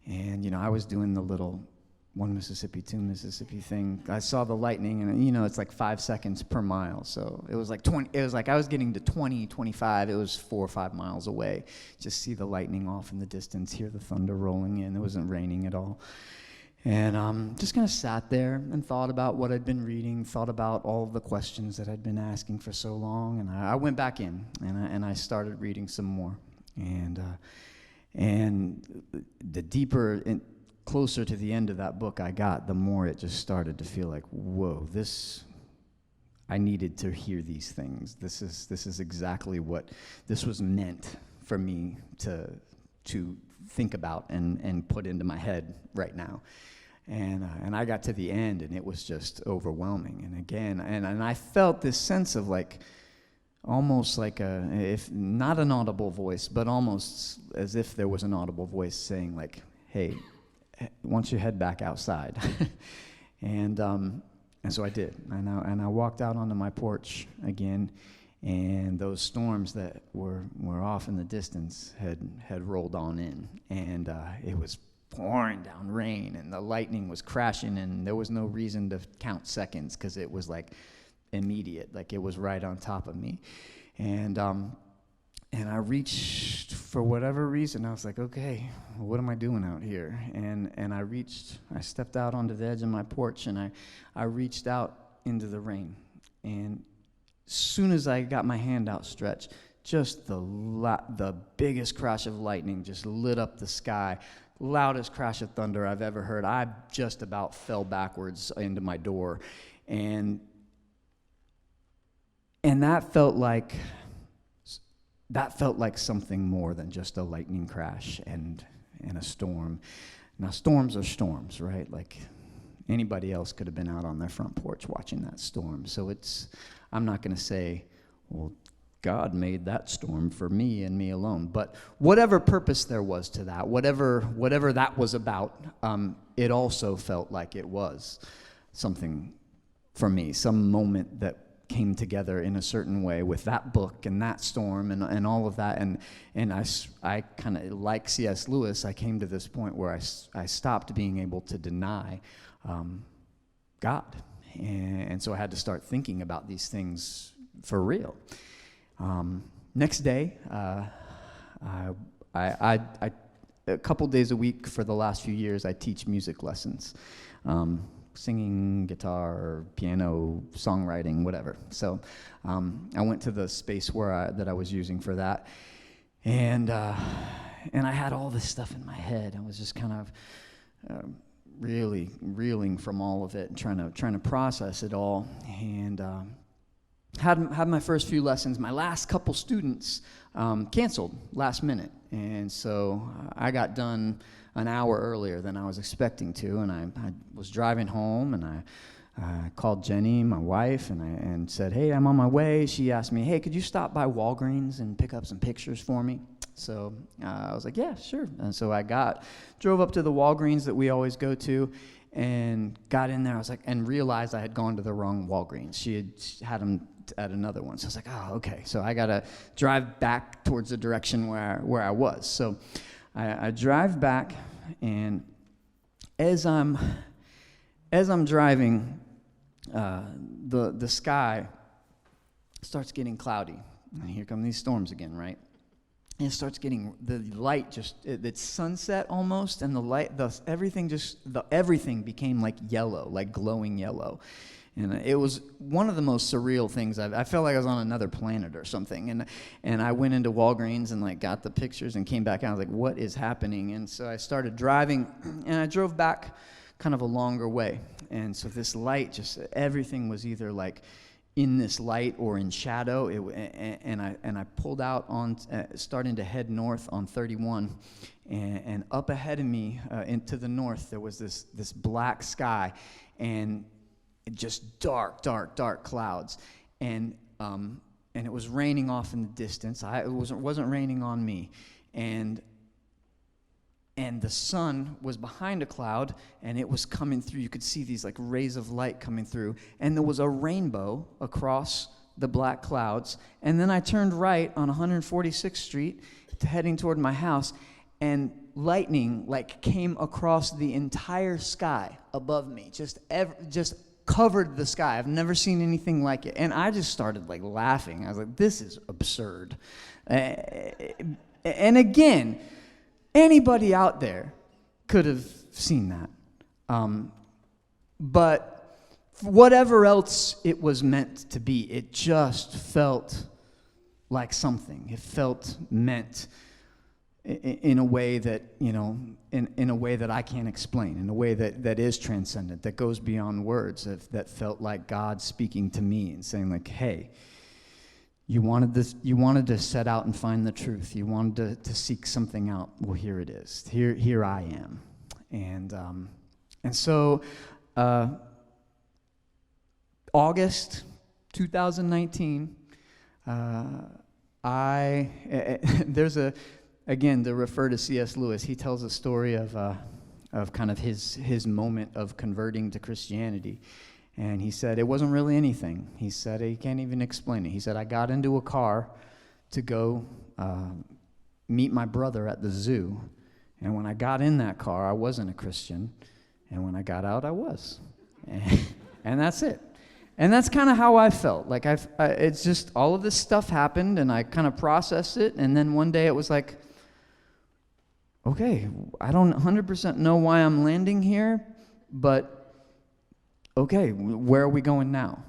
And, I was doing the little 1 Mississippi, 2 Mississippi thing. I saw the lightning, and it's like 5 seconds per mile. So it was like 20. It was like I was getting to 20, 25. It was 4 or 5 miles away. Just see the lightning off in the distance, hear the thunder rolling in. It wasn't raining at all. And just kind of sat there and thought about what I'd been reading, thought about all of the questions that I'd been asking for so long. And I went back in, and I started reading some more. And the deeper and closer to the end of that book I got, the more it just started to feel like, whoa, I needed to hear these things. This is exactly what this was meant for me to think about and put into my head right now. And I got to the end, and it was just overwhelming. And again, and I felt this sense of like, almost like if not an audible voice, but almost as if there was an audible voice saying like, hey, why don't you head back outside? and so I did. And I walked out onto my porch again, and those storms that were off in the distance had rolled on in, and it was pouring down rain, and the lightning was crashing, and there was no reason to count seconds because it was like immediate, like it was right on top of me. And I reached, for whatever reason, I was like, okay, what am I doing out here? And I stepped out onto the edge of my porch, and I reached out into the rain. And as soon as I got my hand outstretched, just the biggest crash of lightning just lit up the sky, loudest crash of thunder I've ever heard. I just about fell backwards into my door. And that felt like something more than just a lightning crash and a storm. Now, storms are storms, right? Like anybody else could have been out on their front porch watching that storm. So I'm not going to say, well, God made that storm for me and me alone. But whatever purpose there was to that, whatever that was about, it also felt like it was something for me, some moment that came together in a certain way with that book and that storm and all of that. And I kind of, like C.S. Lewis, I came to this point where I stopped being able to deny God. And so I had to start thinking about these things for real. Next day, I a couple days a week for the last few years, I teach music lessons. Singing, guitar, piano, songwriting, whatever. So I went to the space that I was using for that, and I had all this stuff in my head. I was just kind of really reeling from all of it and trying to process it all. And had my first few lessons. My last couple students canceled last minute, and so I got done an hour earlier than I was expecting to, and I was driving home, and I called Jenny, my wife, and said, hey, I'm on my way. She asked me, hey, could you stop by Walgreens and pick up some pictures for me? So I was like, yeah, sure. And so I drove up to the Walgreens that we always go to, and got in there. I was like, and realized I had gone to the wrong Walgreens. She had them at another one. So I was like, oh, okay. So I got to drive back towards the direction where I was. So I drive back, and as I'm driving, the sky starts getting cloudy, and here come these storms again, right? And it starts getting the light it's sunset almost, and the light, everything became like yellow, like glowing yellow. And it was one of the most surreal things. I felt like I was on another planet or something. And I went into Walgreens and like got the pictures and came back out. I was like, what is happening? And so I started driving, and I drove back kind of a longer way. And so this light, everything was either like in this light or in shadow. And I pulled out on, starting to head north on 31. And up ahead of me, into the north, there was this black sky. And just dark clouds, and it was raining off in the distance. It wasn't raining on me, and the sun was behind a cloud, and it was coming through. You could see these like rays of light coming through, and there was a rainbow across the black clouds. And then I turned right on 146th Street, heading toward my house, and lightning like came across the entire sky above me, just covered the sky. I've never seen anything like it, and I just started like laughing. I was like, "This is absurd." And again, anybody out there could have seen that, but whatever else it was meant to be, it just felt like something. It felt meant in a way that, in a way that I can't explain, in a way that is transcendent, that goes beyond words, that felt like God speaking to me and saying like, hey, you wanted to set out and find the truth. You wanted to seek something out. Well, here it is. Here I am. And so August 2019, again, to refer to C.S. Lewis, he tells a story of kind of his moment of converting to Christianity. And he said, it wasn't really anything. He said, he can't even explain it. He said, I got into a car to go meet my brother at the zoo. And when I got in that car, I wasn't a Christian. And when I got out, I was. And that's it. And that's kind of how I felt. Like it's just all of this stuff happened, and I kind of processed it. And then one day it was like, okay, I don't 100% know why I'm landing here, but okay, where are we going now?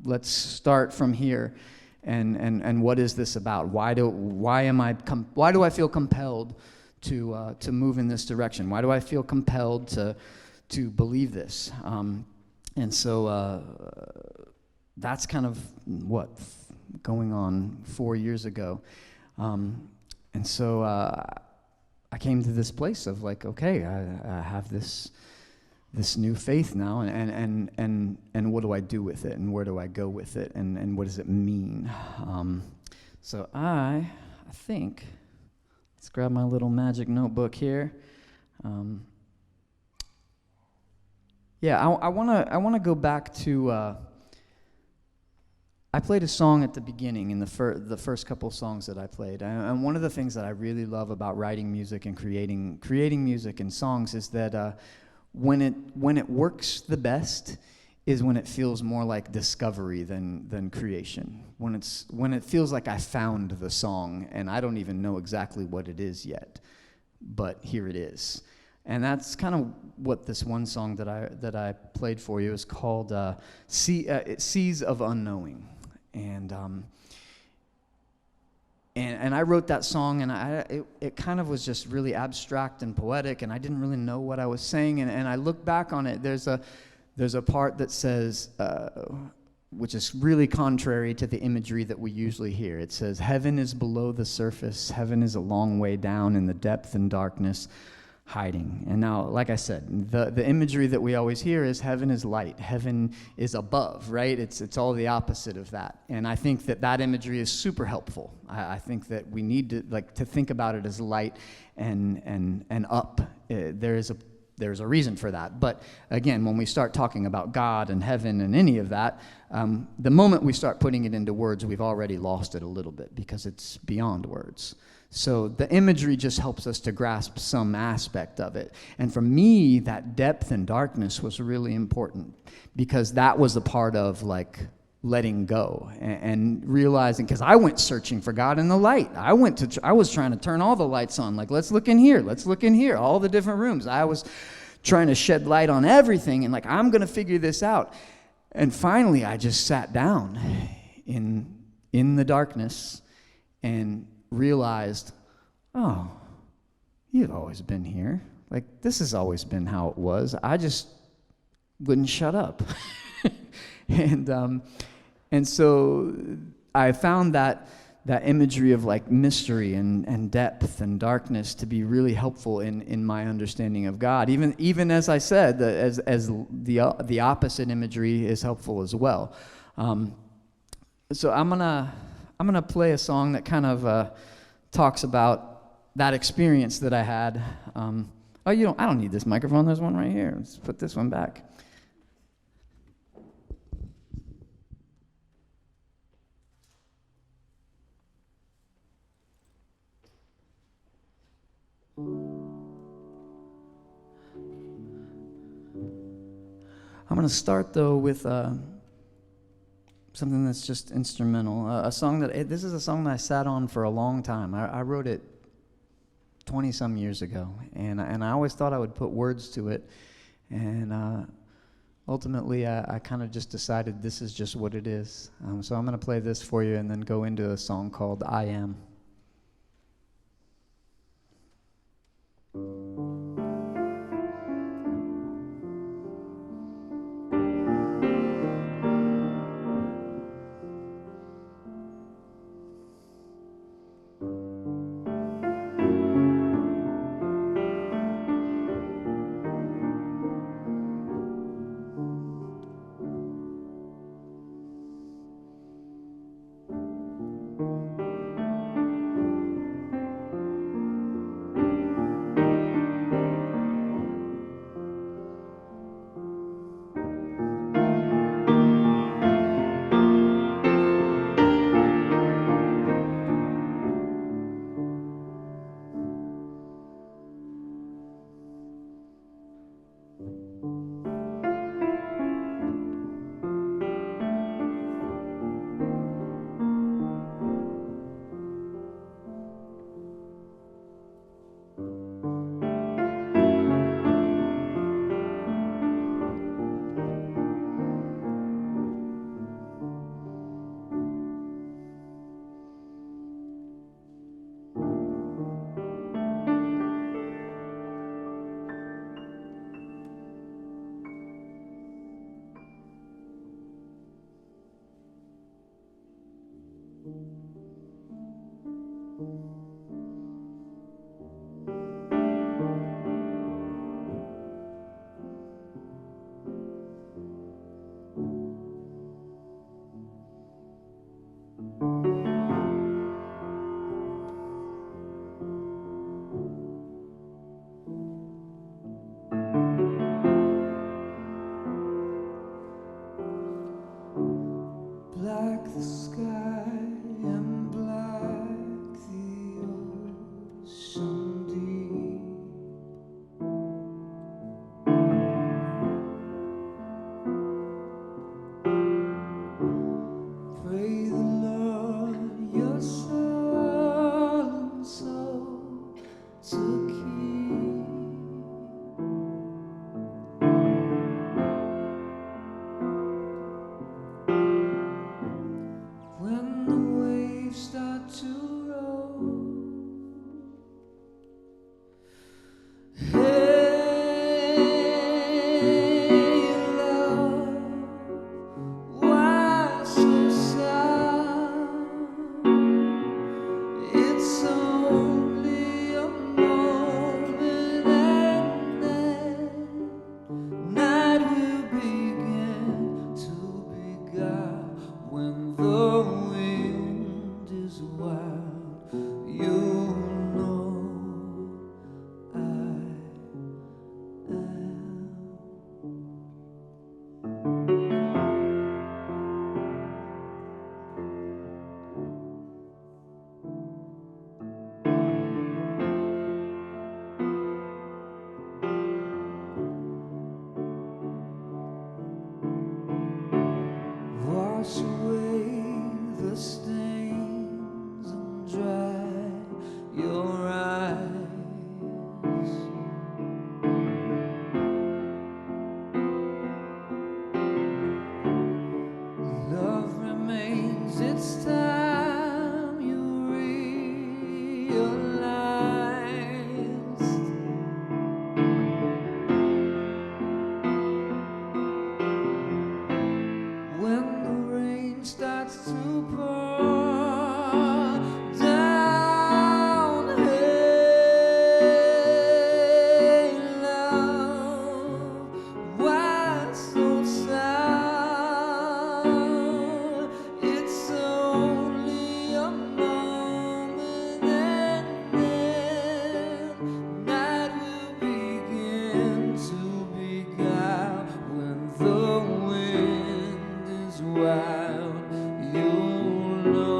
Let's start from here, and what is this about? Why do I feel compelled to move in this direction? Why do I feel compelled to believe this? And so that's kind of going on 4 years ago. And so I came to this place of like, okay, I have this new faith now, and what do I do with it, and where do I go with it, and what does it mean? So I think, let's grab my little magic notebook here. I want to go back to. I played a song at the beginning in the first couple songs that I played, and one of the things that I really love about writing music and creating music and songs is that when it works the best is when it feels more like discovery than creation. When it feels like I found the song and I don't even know exactly what it is yet, but here it is. And that's kind of what this one song that I played for you is called Seas of Unknowing. And I wrote that song, and it kind of was just really abstract and poetic, and I didn't really know what I was saying. And I look back on it, there's a part that says, which is really contrary to the imagery that we usually hear. It says, heaven is below the surface, heaven is a long way down in the depth and darkness, hiding. And now, like I said, the imagery that we always hear is heaven is light, heaven is above, right? It's all the opposite of that. And I think that imagery is super helpful. I think that we need to think about it as light and up. There's a reason for that. But again, when we start talking about God and heaven and any of that, the moment we start putting it into words, we've already lost it a little bit because it's beyond words. So the imagery just helps us to grasp some aspect of it. And for me, that depth and darkness was really important because that was the part of like letting go and realizing, because I went searching for God in the light. I was trying to turn all the lights on, like let's look in here, all the different rooms. I was trying to shed light on everything and like I'm going to figure this out. And finally, I just sat down in the darkness and realized, oh, you've always been here. Like, this has always been how it was. I just wouldn't shut up. And so I found that imagery of like mystery and depth and darkness to be really helpful in my understanding of God. Even as I said, as the opposite imagery is helpful as well. So I'm gonna play a song that kind of talks about that experience that I had. I don't need this microphone. There's one right here. Let's put this one back. I'm going to start, though, with something that's just instrumental. This is a song that I sat on for a long time. I wrote it 20-some years ago, and I always thought I would put words to it, and ultimately I kind of just decided this is just what it is. So I'm going to play this for you and then go into a song called I Am. Black the sky and black the ocean deep. Pray the Lord your soul and soul to keep. When the waves start to roll, hey love, why so sad? It's only a moment and then night will begin to beguile. When the wind is wild, you know I am. Wash away the stains and dry your eyes. Love remains, it's time you realized. When the rain starts to pour down, hey love, why so sad? It's only a moment and then night will begin to beguile. When the wind is wild, you'll know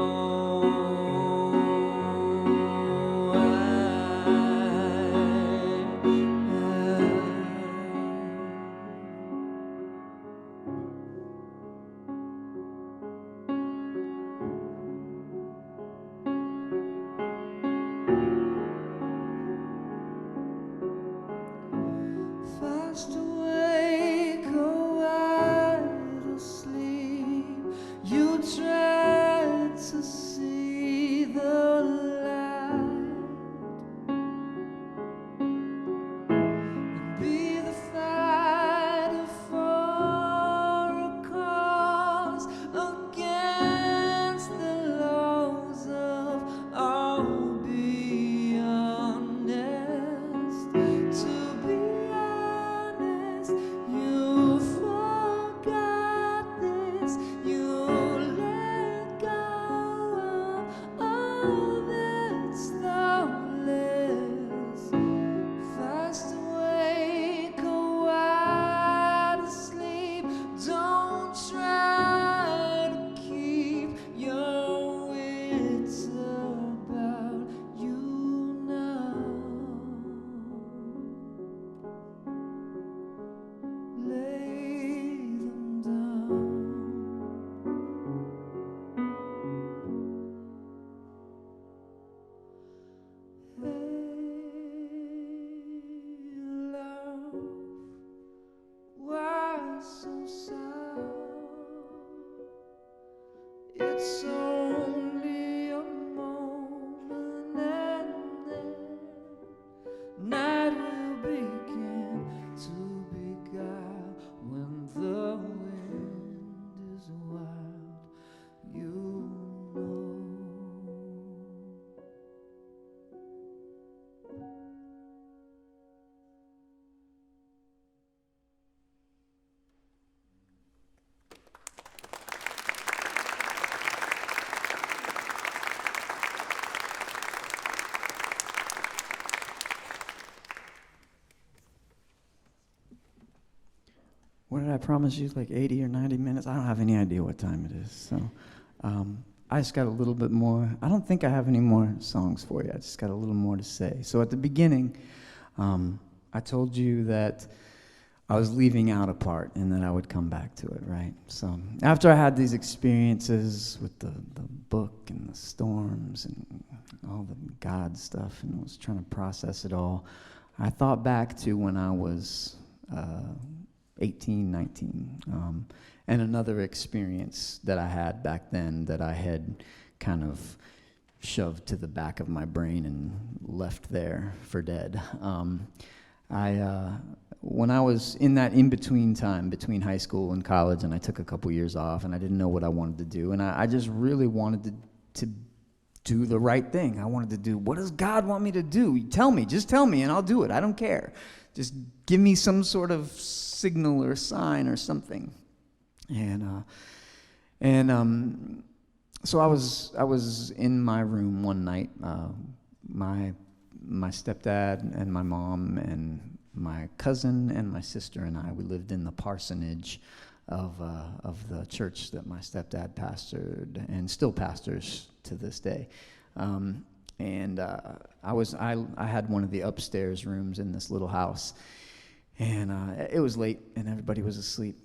What did I promise you, like 80 or 90 minutes? I don't have any idea what time it is. So I just got a little bit more. I don't think I have any more songs for you. I just got a little more to say. So at the beginning, I told you that I was leaving out a part and that I would come back to it, right? So after I had these experiences with the book and the storms and all the God stuff and was trying to process it all, I thought back to when I was 18, 19, and another experience that I had back then that I had kind of shoved to the back of my brain and left there for dead. When I was in that in-between time between high school and college, and I took a couple years off, and I didn't know what I wanted to do, and I just really wanted to do the right thing. I wanted to do, what does God want me to do? Tell me, just tell me, and I'll do it. I don't care. Just give me some sort of signal or sign or something. So I was in my room one night. My stepdad and my mom and my cousin and my sister and we lived in the parsonage of the church that my stepdad pastored and still pastors to this day. I had one of the upstairs rooms in this little house, and it was late and everybody was asleep,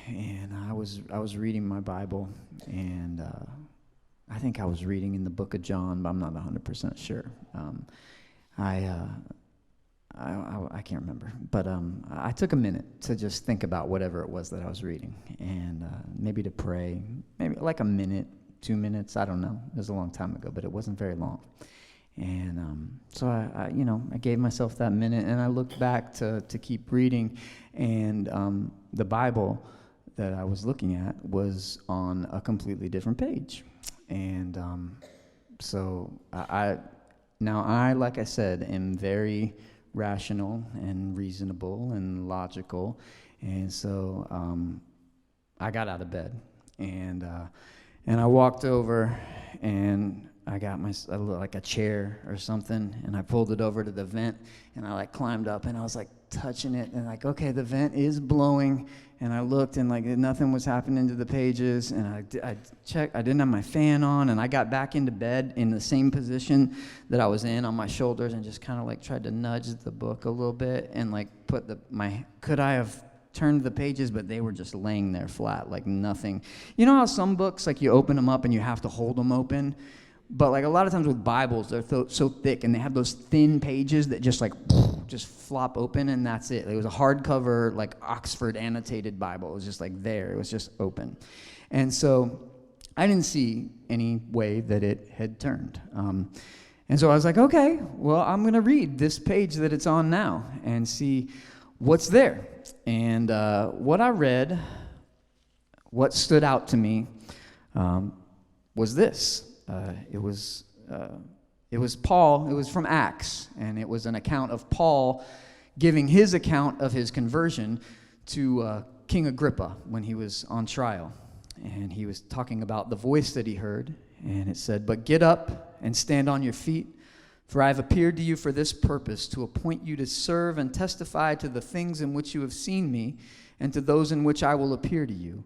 and I was reading my Bible, and I think I was reading in the book of John, but I'm not 100% sure. I can't remember, but I took a minute to just think about whatever it was that I was reading, and maybe to pray, maybe like a minute, 2 minutes, I don't know. It was a long time ago, but it wasn't very long. And so I gave myself that minute, and I looked back to keep reading, and the Bible that I was looking at was on a completely different page, and so I, like I said, am very rational and reasonable and logical, and so I got out of bed, and I walked over, and I got like a chair or something, and I pulled it over to the vent, and I like climbed up, and I was like touching it, and like, okay, the vent is blowing, and I looked, and like nothing was happening to the pages, and I checked, I didn't have my fan on, and I got back into bed in the same position that I was in on my shoulders, and just kind of like tried to nudge the book a little bit, and like could I have turned the pages, but they were just laying there flat, like nothing. You know how some books, like you open them up and you have to hold them open? But like a lot of times with Bibles, they're so thick, and they have those thin pages that just like just flop open, and that's it. It was a hardcover, like Oxford annotated Bible. It was just like there. It was just open. And so I didn't see any way that it had turned. And so I was like, okay, well, I'm going to read this page that it's on now and see what's there. And what I read, what stood out to me was this. It was Paul. It was from Acts, and it was an account of Paul giving his account of his conversion to King Agrippa when he was on trial. And he was talking about the voice that he heard, and it said, "But get up and stand on your feet. For I have appeared to you for this purpose, to appoint you to serve and testify to the things in which you have seen me, and to those in which I will appear to you.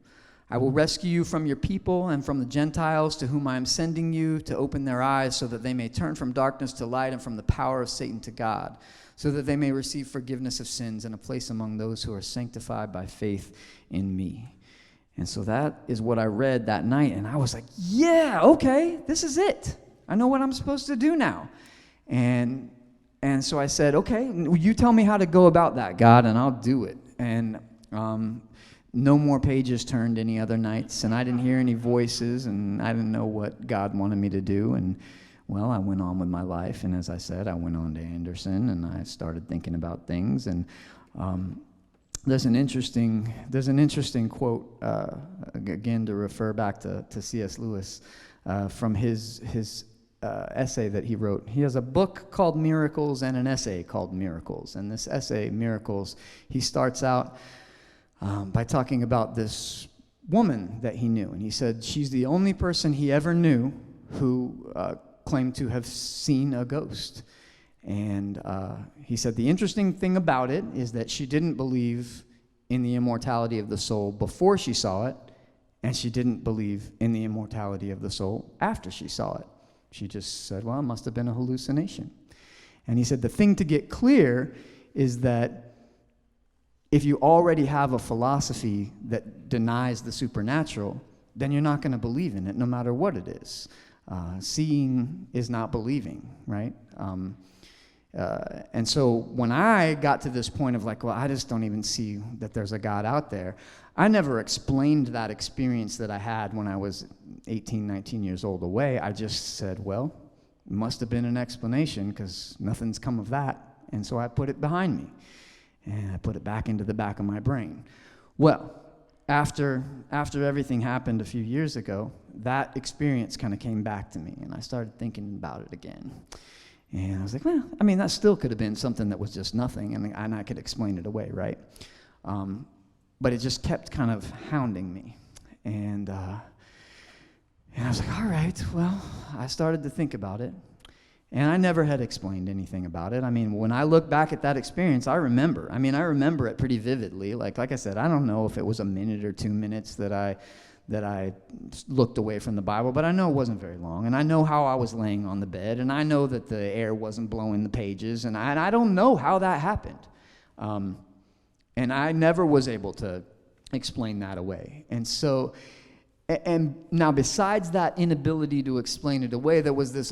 I will rescue you from your people and from the Gentiles to whom I am sending you, to open their eyes so that they may turn from darkness to light and from the power of Satan to God, so that they may receive forgiveness of sins and a place among those who are sanctified by faith in me. And so that is what I read that night, and I was like, yeah, okay, this is it. I know what I'm supposed to do now. And so I said, okay, you tell me how to go about that, God, and I'll do it. And no more pages turned any other nights, and I didn't hear any voices, and I didn't know what God wanted me to do. And, well, I went on with my life, and as I said, I went on to Anderson, and I started thinking about things. And there's an interesting quote, again, to refer back to C.S. Lewis, from his essay that he wrote. He has a book called Miracles and an essay called Miracles. And this essay, Miracles, he starts out by talking about this woman that he knew. And he said she's the only person he ever knew who claimed to have seen a ghost. And he said the interesting thing about it is that she didn't believe in the immortality of the soul before she saw it, and she didn't believe in the immortality of the soul after she saw it. She just said, well, it must have been a hallucination. And he said the thing to get clear is that if you already have a philosophy that denies the supernatural, then you're not going to believe in it no matter what it is. Seeing is not believing, right? And so when I got to this point of like, well, I just don't even see that there's a God out there, I never explained that experience that I had when I was 18, 19 years old away. I just said, well, it must have been an explanation because nothing's come of that. And so I put it behind me, and I put it back into the back of my brain. Well, after everything happened a few years ago, that experience kind of came back to me, and I started thinking about it again. And I was like, well, I mean, that still could have been something that was just nothing, and I could explain it away, right? But it just kept kind of hounding me. And I was like, all right, well, I started to think about it. And I never had explained anything about it. I mean, when I look back at that experience, I remember it pretty vividly. Like I said, I don't know if it was a minute or 2 minutes that I looked away from the Bible, but I know it wasn't very long. And I know how I was laying on the bed, and I know that the air wasn't blowing the pages, and I don't know how that happened. And I never was able to explain that away. And so, and now besides that inability to explain it away, there was this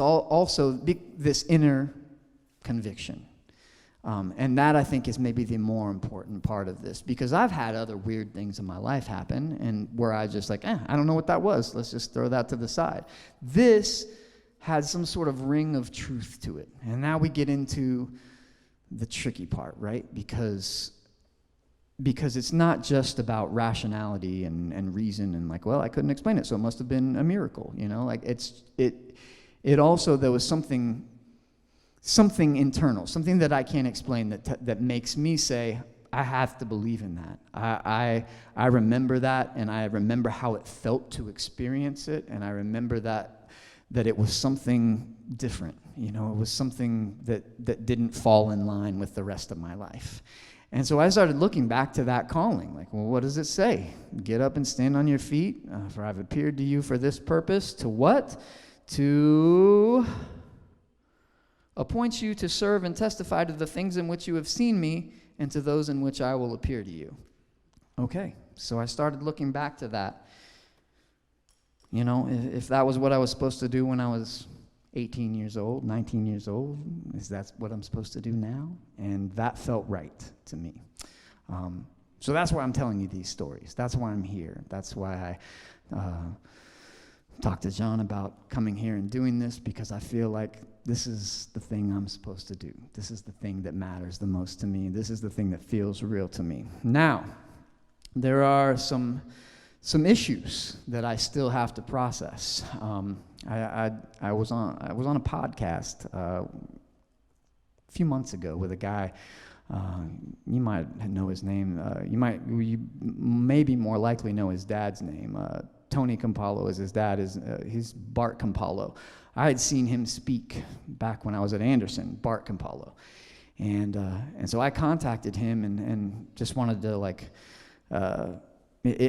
inner conviction. And that, I think, is maybe the more important part of this, because I've had other weird things in my life happen, and where I just like, I don't know what that was. Let's just throw that to the side. This had some sort of ring of truth to it. And now we get into the tricky part, right? Because it's not just about rationality and reason and like, well, I couldn't explain it, so it must have been a miracle, you know? Like it also, there was something internal, something that I can't explain that makes me say, I have to believe in that. I remember that, and I remember how it felt to experience it, and I remember that it was something different, you know? It was something that didn't fall in line with the rest of my life. And so I started looking back to that calling, like, well, what does it say? Get up and stand on your feet, for I've appeared to you for this purpose. To what? To appoint you to serve and testify to the things in which you have seen me, and to those in which I will appear to you. Okay, so I started looking back to that. You know, if that was what I was supposed to do when I was 18 years old, 19 years old, is that what I'm supposed to do now? And that felt right to me. So that's why I'm telling you these stories. That's why I'm here. That's why I talked to John about coming here and doing this, because I feel like this is the thing I'm supposed to do. This is the thing that matters the most to me. This is the thing that feels real to me. Now, there are some issues that I still have to process. I was on a podcast a few months ago with a guy. You might know his name. You maybe more likely know his dad's name. Tony Campolo is his dad. He's Bart Campolo. I had seen him speak back when I was at Anderson, Bart Campolo. And so I contacted him and just wanted to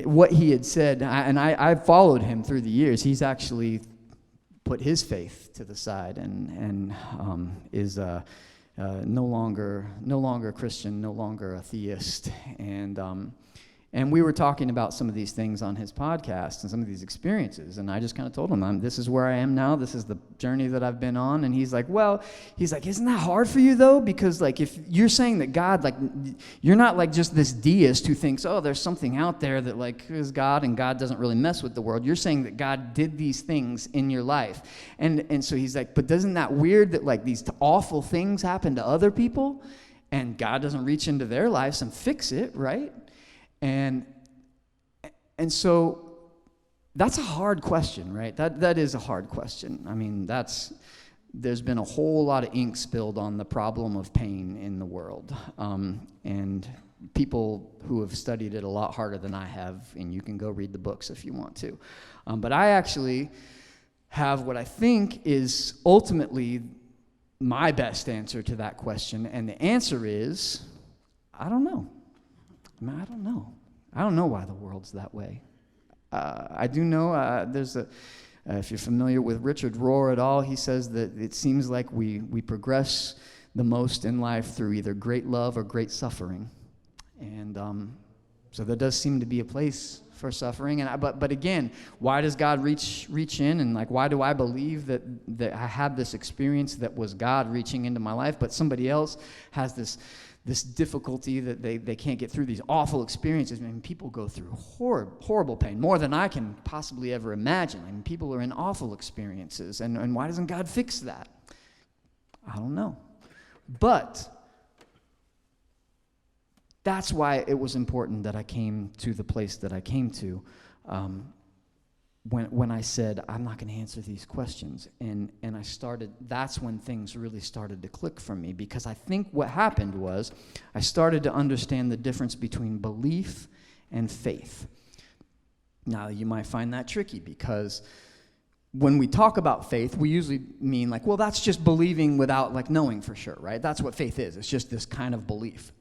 what he had said, I followed him through the years. He's actually put his faith to the side and is no longer Christian, no longer a theist, and we were talking about some of these things on his podcast and some of these experiences, and I just kind of told him, this is where I am now, this is the journey that I've been on, and he's like, isn't that hard for you, though? Because, if you're saying that God, you're not, just this deist who thinks, there's something out there that, is God, and God doesn't really mess with the world. You're saying that God did these things in your life. And so he's like, but isn't that weird that, these awful things happen to other people, and God doesn't reach into their lives and fix it, right? And so that's a hard question, right? That is a hard question. I mean, there's been a whole lot of ink spilled on the problem of pain in the world. And people who have studied it a lot harder than I have, and you can go read the books if you want to. But I actually have what I think is ultimately my best answer to that question, and the answer is, I don't know. I don't know. I don't know why the world's that way. I do know if you're familiar with Richard Rohr at all, he says that it seems like we progress the most in life through either great love or great suffering. And so there does seem to be a place for suffering. But again, why does God reach in? And why do I believe that I had this experience that was God reaching into my life, but somebody else has this difficulty that they can't get through these awful experiences? I mean, people go through horrible pain, more than I can possibly ever imagine. I mean, people are in awful experiences, and why doesn't God fix that? I don't know. But that's why it was important that I came to the place that I came to when I said, I'm not going to answer these questions. And that's when things really started to click for me, because I think what happened was I started to understand the difference between belief and faith. Now, you might find that tricky, because when we talk about faith, we usually mean that's just believing without knowing for sure, right? That's what faith is. It's just this kind of belief.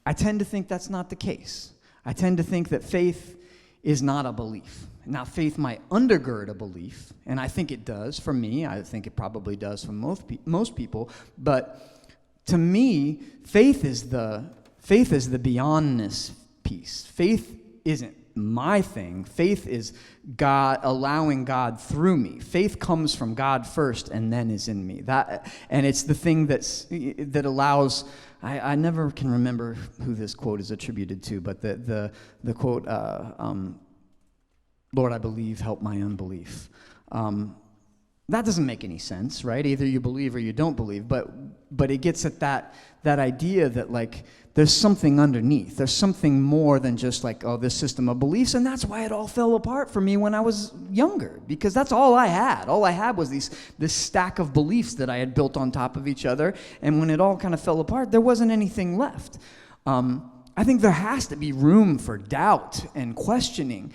I tend to think that's not the case. I tend to think that faith is not a belief. Now, faith might undergird a belief, and I think it does for me. I think it probably does for most people. But to me, faith is the beyondness piece. Faith isn't my thing. Faith is God, allowing God through me. Faith comes from God first and then is in me. And it's the thing that allows. I never can remember who this quote is attributed to, but the quote, Lord, I believe, help my unbelief. That doesn't make any sense, right? Either you believe or you don't believe, but it gets at that idea that there's something underneath. There's something more than just this system of beliefs, and that's why it all fell apart for me when I was younger, because that's all I had. All I had was this stack of beliefs that I had built on top of each other, and when it all kind of fell apart, there wasn't anything left. I think there has to be room for doubt and questioning.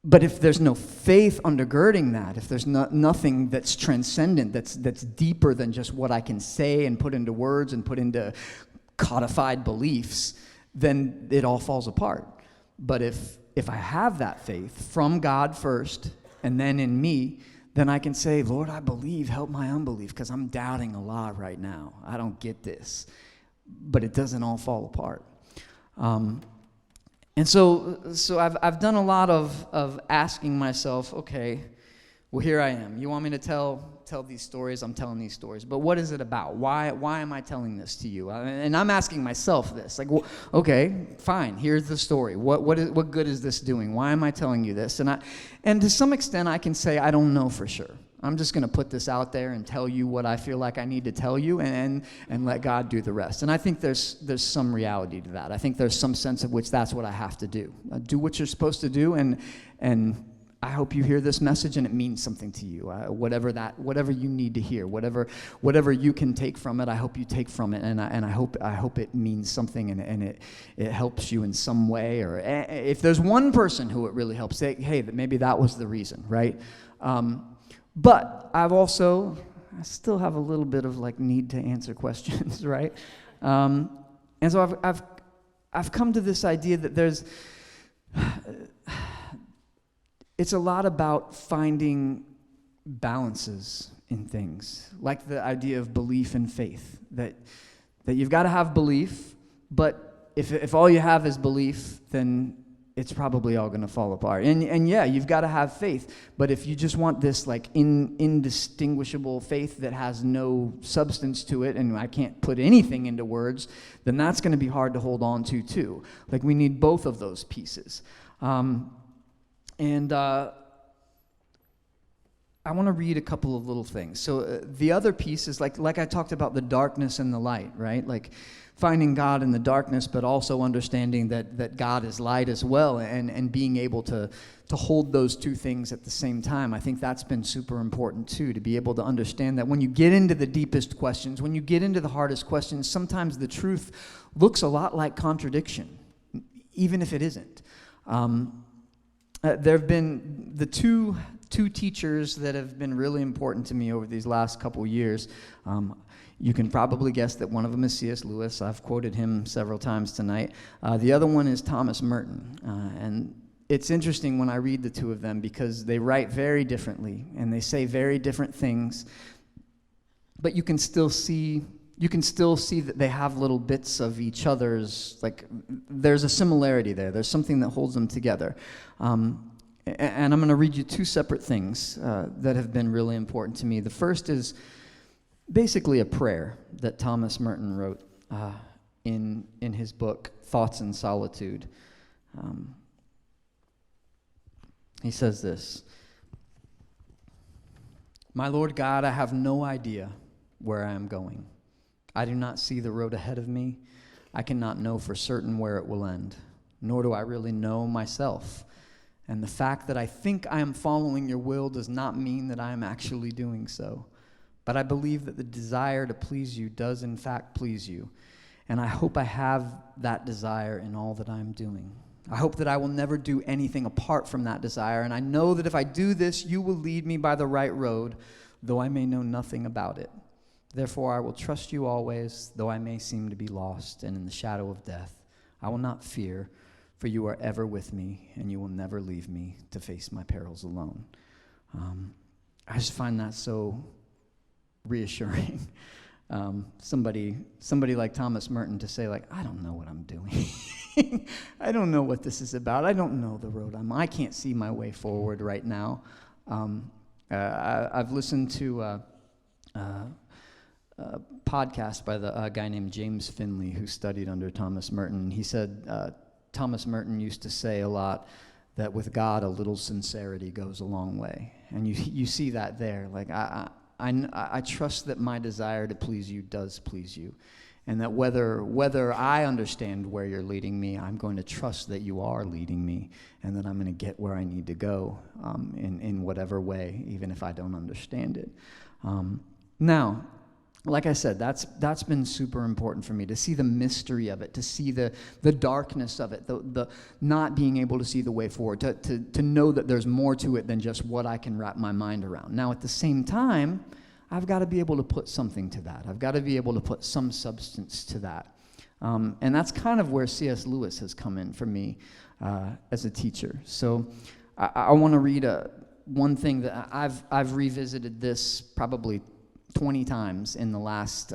But if there's no faith undergirding that, if there's nothing that's transcendent, that's deeper than just what I can say and put into words and put into codified beliefs, then it all falls apart. But if I have that faith from God first and then in me, then I can say, Lord, I believe, help my unbelief, because I'm doubting a lot right now. I don't get this. But it doesn't all fall apart. And so I've done a lot of asking myself, okay, well, here I am. You want me to tell these stories? I'm telling these stories. But what is it about? Why am I telling this to you? And I'm asking myself this. Well, okay, fine. Here's the story. What good is this doing? Why am I telling you this? And to some extent, I can say I don't know for sure. I'm just going to put this out there and tell you what I feel like I need to tell you, and let God do the rest. And I think there's some reality to that. I think there's some sense of which that's what I have to do. Do what you're supposed to do, and I hope you hear this message and it means something to you. Whatever you need to hear, whatever you can take from it, I hope you take from it, and I hope it means something and it helps you in some way. Or if there's one person who it really helps, say, hey, maybe that was the reason, right? But I still have a little bit of like need to answer questions, right? And so I've come to this idea that it's a lot about finding balances in things, like the idea of belief and faith, that you've got to have belief, but if all you have is belief, then it's probably all going to fall apart. And yeah, you've got to have faith, but if you just want this like indistinguishable faith that has no substance to it, and I can't put anything into words, then that's going to be hard to hold on to too. Like, we need both of those pieces. I want to read a couple of little things. So the other piece is like I talked about the darkness and the light, right? Like finding God in the darkness, but also understanding that God is light as well, and being able to hold those two things at the same time. I think that's been super important too, to be able to understand that when you get into the deepest questions, when you get into the hardest questions, sometimes the truth looks a lot like contradiction, even if it isn't. There have been the two teachers that have been really important to me over these last couple years. You can probably guess that one of them is C.S. Lewis. I've quoted him several times tonight. The other one is Thomas Merton. And it's interesting when I read the two of them, because they write very differently and they say very different things, but you can still see that they have little bits of each other's, like, there's a similarity there. There's something that holds them together. And I'm going to read you two separate things that have been really important to me. The first is basically a prayer that Thomas Merton wrote in his book, Thoughts in Solitude. He says this: "My Lord God, I have no idea where I am going. I do not see the road ahead of me. I cannot know for certain where it will end, nor do I really know myself. And the fact that I think I am following your will does not mean that I am actually doing so. But I believe that the desire to please you does in fact please you. And I hope I have that desire in all that I am doing. I hope that I will never do anything apart from that desire. And I know that if I do this, you will lead me by the right road, though I may know nothing about it. Therefore I will trust you always, though I may seem to be lost and in the shadow of death. I will not fear, for you are ever with me, and you will never leave me to face my perils alone." I just find that so reassuring. Somebody like Thomas Merton to say, like, I don't know what I'm doing. I don't know what this is about. I don't know the road I can't see my way forward right now. I've listened to a podcast by the guy named James Finley, who studied under Thomas Merton. He said Thomas Merton used to say a lot that with God, a little sincerity goes a long way. And you see that there. Like, I trust that my desire to please you does please you. And that whether I understand where you're leading me, I'm going to trust that you are leading me, and that I'm going to get where I need to go in whatever way, even if I don't understand it. Now, like I said, that's been super important for me, to see the mystery of it, to see the darkness of it, the not being able to see the way forward, to know that there's more to it than just what I can wrap my mind around. Now, at the same time, I've got to be able to put something to that. I've got to be able to put some substance to that. And that's kind of where C.S. Lewis has come in for me as a teacher. So I want to read one thing that I've revisited this probably 20 times in the last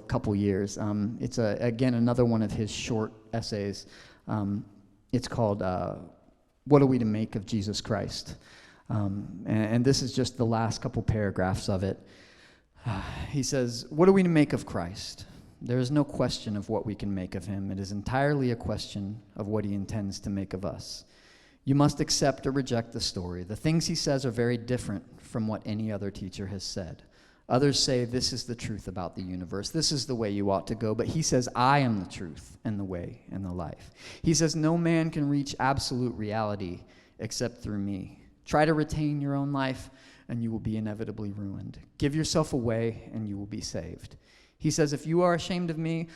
couple years. It's again another one of his short essays. It's called "What Are We to Make of Jesus Christ?" And this is just the last couple paragraphs of it. He says, "What are we to make of Christ? There is no question of what we can make of him. It is entirely a question of what he intends to make of us. You must accept or reject the story. The things he says are very different from what any other teacher has said. Others say this is the truth about the universe. This is the way you ought to go. But he says, I am the truth and the way and the life. He says, no man can reach absolute reality except through me. Try to retain your own life, and you will be inevitably ruined. Give yourself away, and you will be saved. He says, if you are ashamed of me,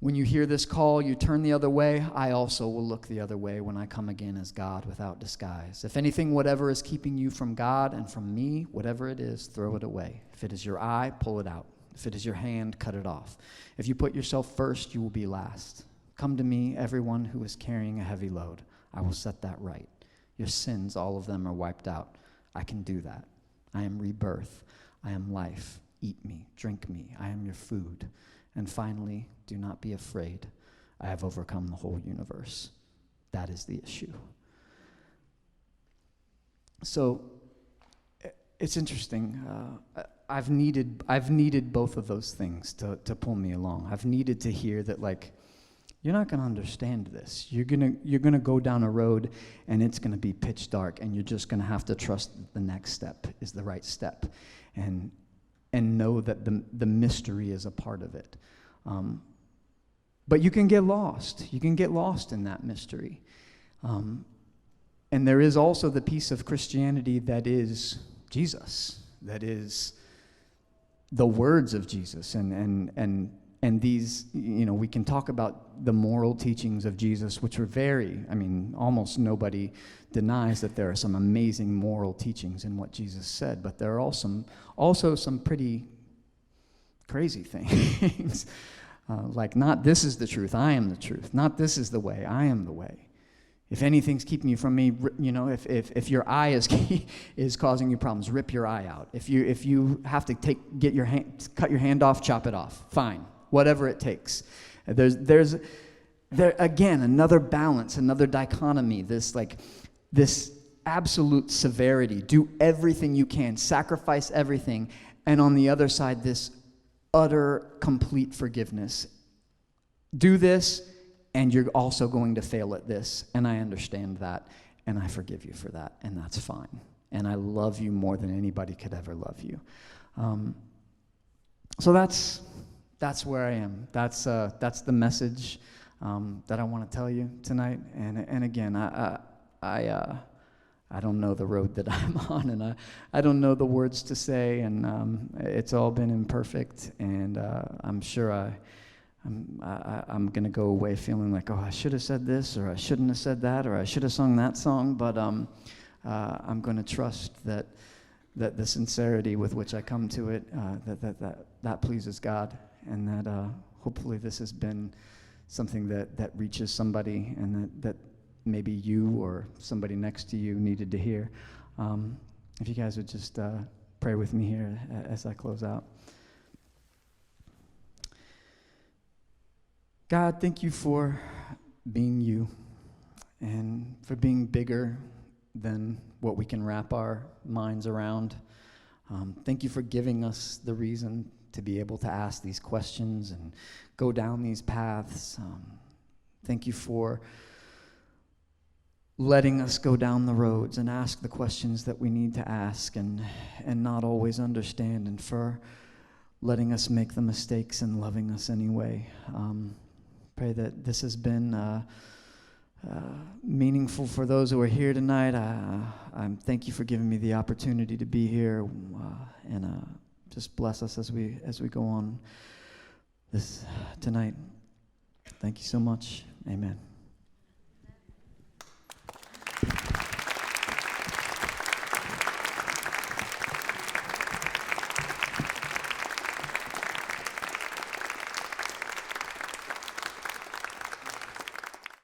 When you hear this call, you turn the other way. I also will look the other way when I come again as God without disguise. If anything, whatever is keeping you from God and from me, whatever it is, throw it away. If it is your eye, pull it out. If it is your hand, cut it off. If you put yourself first, you will be last. Come to me, everyone who is carrying a heavy load. I will set that right. Your sins, all of them, are wiped out. I can do that. I am rebirth. I am life. Eat me, drink me. I am your food. And finally, do not be afraid. I have overcome the whole universe. That is the issue. So it's interesting. I've needed both of those things to pull me along. I've needed to hear that, like, you're not going to understand this. You're gonna go down a road, and it's going to be pitch dark, and you're just going to have to trust that the next step is the right step, and know that the mystery is a part of it. But you can get lost. You can get lost in that mystery. And there is also the piece of Christianity that is Jesus, that is the words of Jesus. And these, we can talk about the moral teachings of Jesus, which were almost nobody denies that there are some amazing moral teachings in what Jesus said, but there are also some pretty crazy things. Like, not this is the truth, I am the truth. Not this is the way, I am the way. If anything's keeping you from me, if your eye is causing you problems, rip your eye out. If you have to cut your hand off, chop it off. Fine, whatever it takes. There's again another balance, another dichotomy. This absolute severity. Do everything you can, sacrifice everything, and on the other side, this utter, complete forgiveness. Do this, and you're also going to fail at this, and I understand that, and I forgive you for that, and that's fine. And I love you more than anybody could ever love you. So that's where I am. That's the message that I want to tell you tonight. And again, I don't know the road that I'm on, and I don't know the words to say, and it's all been imperfect, and I'm sure I'm going to go away feeling like, I should have said this, or I shouldn't have said that, or I should have sung that song, but I'm going to trust that the sincerity with which I come to it, that pleases God, and that hopefully this has been something that reaches somebody, and that maybe you or somebody next to you needed to hear. If you guys would just pray with me here as I close out. God, thank you for being you and for being bigger than what we can wrap our minds around. Thank you for giving us the reason to be able to ask these questions and go down these paths. Thank you for letting us go down the roads and ask the questions that we need to ask and not always understand, and for letting us make the mistakes and loving us anyway. Pray that this has been meaningful for those who are here tonight. I thank you for giving me the opportunity to be here, and just bless us as we go on this tonight. Thank you so much. Amen.